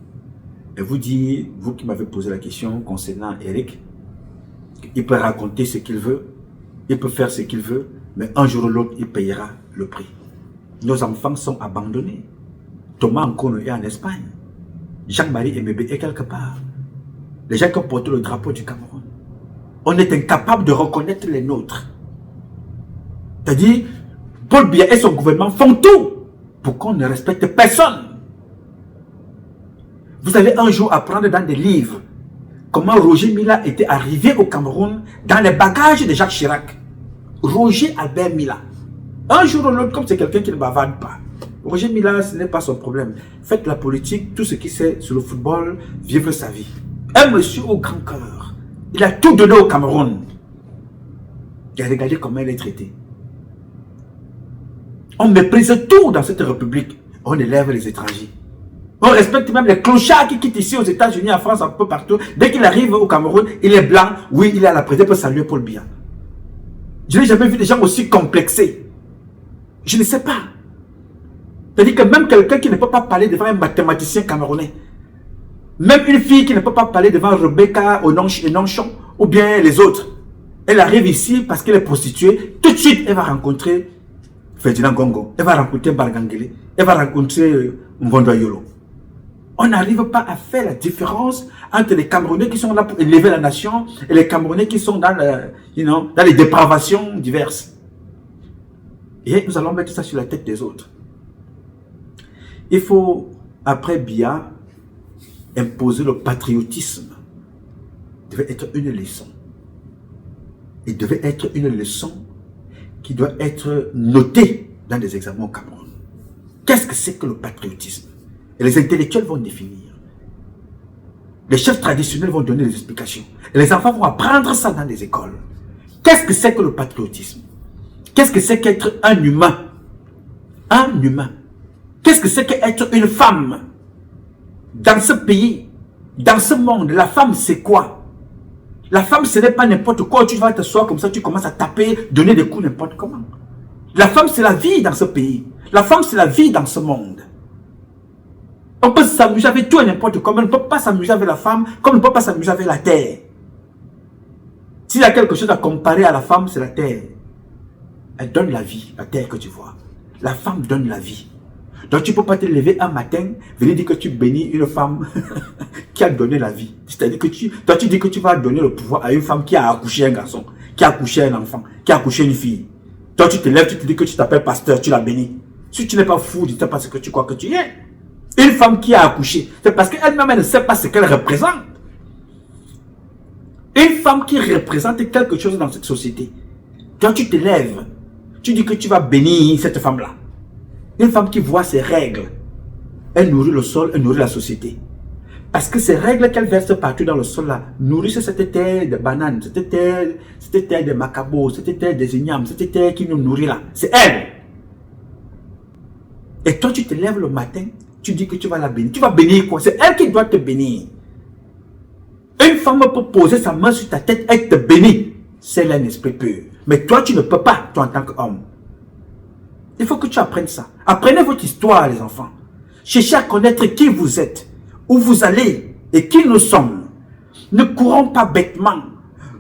et vous dire, vous qui m'avez posé la question concernant Eric, il peut raconter ce qu'il veut, il peut faire ce qu'il veut, mais un jour ou l'autre, il payera le prix. Nos enfants sont abandonnés. Thomas Nkono est en Espagne. Jean-Marie Emebe est quelque part. Les gens qui ont porté le drapeau du Cameroun. On est incapable de reconnaître les nôtres. C'est-à-dire, Paul Biya et son gouvernement font tout pour qu'on ne respecte personne. Vous allez un jour apprendre dans des livres comment Roger Mila était arrivé au Cameroun dans les bagages de Jacques Chirac. Roger Albert Mila. Un jour ou l'autre, comme c'est quelqu'un qui ne bavarde pas. Roger Mila, ce n'est pas son problème. Faites la politique, tout ce qu'il sait sur le football, vivre sa vie. Un monsieur au grand cœur. Il a tout donné au Cameroun. Et regardez comment il est traité. On méprise tout dans cette république. On élève les étrangers. On respecte même les clochards qui quittent ici aux États-Unis, en France, un peu partout. Dès qu'il arrive au Cameroun, il est blanc. Oui, il est à la présidence pour saluer Paul Biya. Je n'ai jamais vu des gens aussi complexés. Je ne sais pas. C'est-à-dire que même quelqu'un qui ne peut pas parler devant un mathématicien camerounais, même une fille qui ne peut pas parler devant Rebecca Enonchon ou bien les autres, elle arrive ici parce qu'elle est prostituée, tout de suite elle va rencontrer Ferdinand Gongo, elle va rencontrer Bargangele, elle va rencontrer Mvondo Yolo. On n'arrive pas à faire la différence entre les Camerounais qui sont là pour élever la nation et les Camerounais qui sont dans, dans les dépravations diverses. Et nous allons mettre ça sur la tête des autres. Il faut, après Biya, imposer le patriotisme. Il devait être une leçon. Il devait être une leçon qui doit être notée dans les examens au Cameroun. Qu'est-ce que c'est que le patriotisme? Et les intellectuels vont définir. Les chefs traditionnels vont donner des explications. Et les enfants vont apprendre ça dans les écoles. Qu'est-ce que c'est que le patriotisme? Qu'est-ce que c'est qu'être un humain? Un humain. Qu'est-ce que c'est qu'être une femme? Dans ce pays, dans ce monde, la femme c'est quoi? La femme ce n'est pas n'importe quoi. Tu vas t'asseoir comme ça, tu commences à taper, donner des coups n'importe comment. La femme c'est la vie dans ce pays. La femme c'est la vie dans ce monde. On peut s'amuser avec tout et n'importe comment. On ne peut pas s'amuser avec la femme comme on ne peut pas s'amuser avec la terre. S'il y a quelque chose à comparer à la femme, c'est la terre. Elle donne la vie, la terre que tu vois. La femme donne la vie. Donc tu ne peux pas te lever un matin, venir dire que tu bénis une femme qui a donné la vie. C'est-à-dire que toi tu dis que tu vas donner le pouvoir à une femme qui a accouché un garçon, qui a accouché un enfant, qui a accouché une fille. Toi tu te lèves, tu te dis que tu t'appelles pasteur, tu la bénis. Si tu n'es pas fou, dis pas ce que tu crois que tu es. Une femme qui a accouché, c'est parce qu'elle-même ne sait pas ce qu'elle représente. Une femme qui représente quelque chose dans cette société. Toi tu te lèves, tu dis que tu vas bénir cette femme-là. Une femme qui voit ses règles, elle nourrit le sol, elle nourrit la société. Parce que ces règles qu'elle verse partout dans le sol là, nourrissent cette terre de bananes, cette terre de macabo, cette terre des ignames, cette terre qui nous nourrit là. C'est elle. Et toi tu te lèves le matin, tu dis que tu vas la bénir. Tu vas bénir quoi? C'est elle qui doit te bénir. Une femme peut poser sa main sur ta tête et te bénir. C'est un esprit pur. Mais toi tu ne peux pas, toi en tant qu'homme. Il faut que tu apprennes ça. Apprenez votre histoire, les enfants. Cherchez à connaître qui vous êtes, où vous allez et qui nous sommes. Ne courons pas bêtement.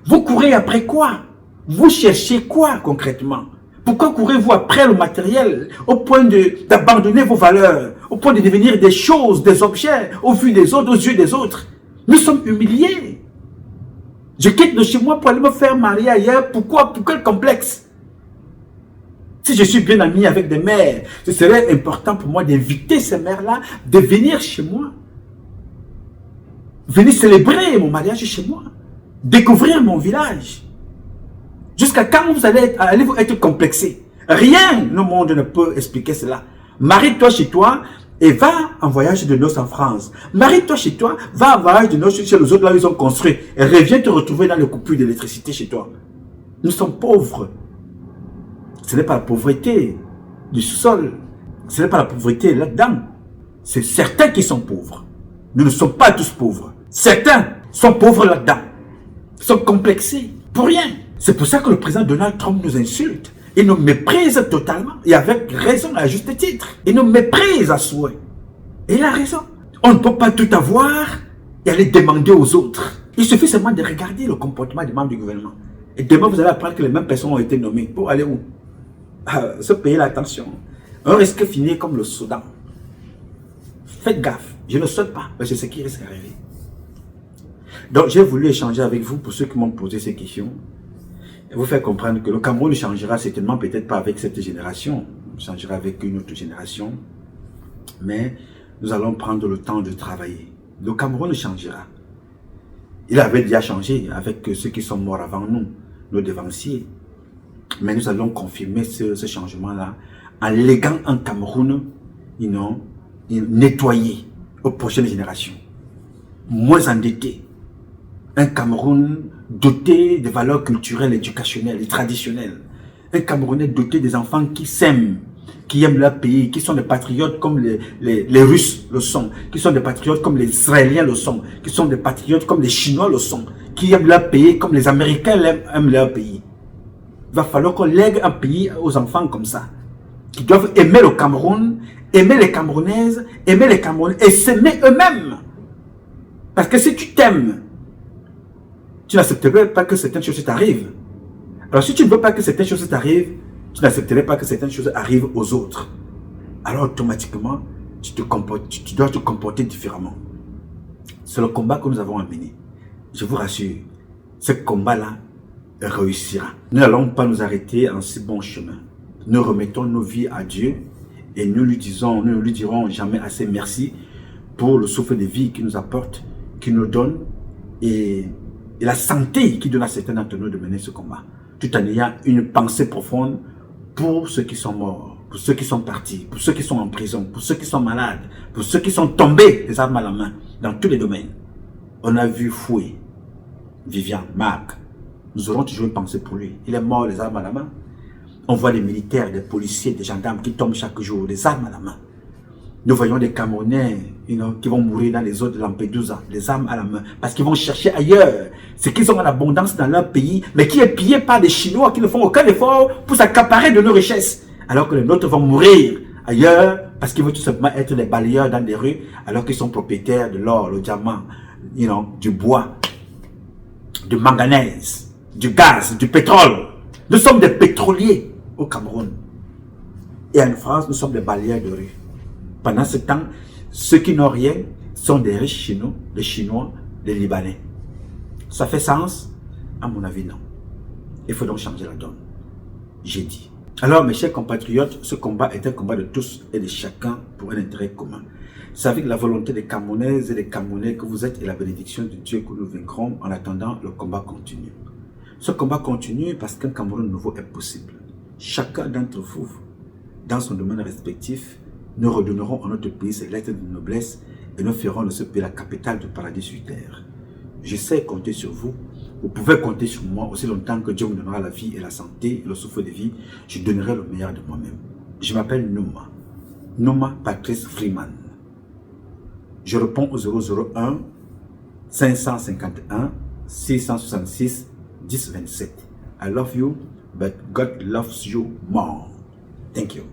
Vous courez après quoi? Vous cherchez quoi concrètement? Pourquoi courez-vous après le matériel au point d'abandonner vos valeurs, au point de devenir des choses, des objets, au vu des autres, aux yeux des autres? Nous sommes humiliés. Je quitte de chez moi pour aller me faire marier ailleurs. Pourquoi? Pour quel complexe? Si je suis bien ami avec des mères, ce serait important pour moi d'inviter ces mères-là de venir chez moi. Venir célébrer mon mariage chez moi. Découvrir mon village. Jusqu'à quand vous allez être complexé. Rien au monde ne peut expliquer cela. Marie-toi chez toi et va en voyage de noces en France. Marie-toi chez toi, va en voyage de noces chez les autres là où ils ont construit. Et reviens te retrouver dans les coupures d'électricité chez toi. Nous sommes pauvres. Ce n'est pas la pauvreté du sous-sol. Ce n'est pas la pauvreté là-dedans. C'est certains qui sont pauvres. Nous ne sommes pas tous pauvres. Certains sont pauvres là-dedans. Ils sont complexés. Pour rien. C'est pour ça que le président Donald Trump nous insulte. Il nous méprise totalement. Et avec raison, à juste titre. Il nous méprise à souhait. Et il a raison. On ne peut pas tout avoir et aller demander aux autres. Il suffit seulement de regarder le comportement des membres du gouvernement. Et demain, vous allez apprendre que les mêmes personnes ont été nommées. Pour aller où? Ce pays-là, attention. On risque de finir comme le Soudan. Faites gaffe. Je ne souhaite pas, mais c'est ce qui risque d'arriver. Donc, j'ai voulu échanger avec vous pour ceux qui m'ont posé ces questions. Et vous faire comprendre que le Cameroun changera certainement, peut-être pas avec cette génération. Il changera avec une autre génération. Mais nous allons prendre le temps de travailler. Le Cameroun changera. Il avait déjà changé avec ceux qui sont morts avant nous, nos devanciers. Mais nous allons confirmer ce changement-là en léguant un Cameroun nettoyé aux prochaines générations. Moins endetté. Un Cameroun doté de valeurs culturelles, éducationnelles et traditionnelles. Un Camerounais doté des enfants qui s'aiment, qui aiment leur pays, qui sont des patriotes comme les Russes le sont, qui sont des patriotes comme les Israéliens le sont, qui sont des patriotes comme les Chinois le sont, qui aiment leur pays comme les Américains aiment leur pays. Il va falloir qu'on lègue un pays aux enfants comme ça, qui doivent aimer le Cameroun, aimer les Camerounaises, aimer les Camerounais et s'aimer eux-mêmes. Parce que si tu t'aimes, tu n'accepterais pas que certaines choses t'arrivent. Alors si tu ne veux pas que certaines choses t'arrivent, tu n'accepterais pas que certaines choses arrivent aux autres. Alors automatiquement, tu dois te comporter différemment. C'est le combat que nous avons à mener. Je vous rassure, ce combat-là réussira. Nous n'allons pas nous arrêter en si bon chemin. Nous remettons nos vies à Dieu et nous ne lui dirons jamais assez merci pour le souffle de vie qu'il nous apporte, qu'il nous donne et la santé qui donne à certains d'entre nous de mener ce combat, tout en ayant une pensée profonde pour ceux qui sont morts. pour ceux qui sont partis, pour ceux qui sont en prison, pour ceux qui sont malades, pour ceux qui sont tombés les armes à la main, dans tous les domaines. On a vu Foué, Vivian, Marc. Nous aurons toujours une pensée pour lui. Il est mort les armes à la main. On voit des militaires, des policiers, des gendarmes qui tombent chaque jour, les armes à la main. Nous voyons des Camerounais qui vont mourir dans les eaux de Lampedusa, les armes à la main, parce qu'ils vont chercher ailleurs ce qu'ils ont en abondance dans leur pays, mais qui est pillé par des Chinois qui ne font aucun effort pour s'accaparer de nos richesses, alors que les nôtres vont mourir ailleurs parce qu'ils veulent tout simplement être des balayeurs dans des rues, alors qu'ils sont propriétaires de l'or, le diamant, du bois, du manganèse, du gaz, du pétrole. Nous sommes des pétroliers au Cameroun. Et en France, nous sommes des balayeurs de rue. Pendant ce temps, ceux qui n'ont rien sont des riches Chinois, des Libanais. Ça fait sens? À mon avis, non. Il faut donc changer la donne. J'ai dit. Alors, mes chers compatriotes, ce combat est un combat de tous et de chacun pour un intérêt commun. C'est avec la volonté des Camerounaises et des Camerounais que vous êtes et la bénédiction de Dieu que nous vaincrons. En attendant, le combat continue. Ce combat continue parce qu'un Cameroun nouveau est possible. Chacun d'entre vous, dans son domaine respectif, nous redonnerons à notre pays ses lettres de noblesse et nous ferons de ce pays la capitale du paradis sur terre. Je sais compter sur vous. Vous pouvez compter sur moi aussi longtemps que Dieu me donnera la vie et la santé et le souffle de vie. Je donnerai le meilleur de moi-même. Je m'appelle Nouma. Nouma Patrice Freeman. Je réponds au 001 551 666 1027. I love you, but God loves you more. Thank you.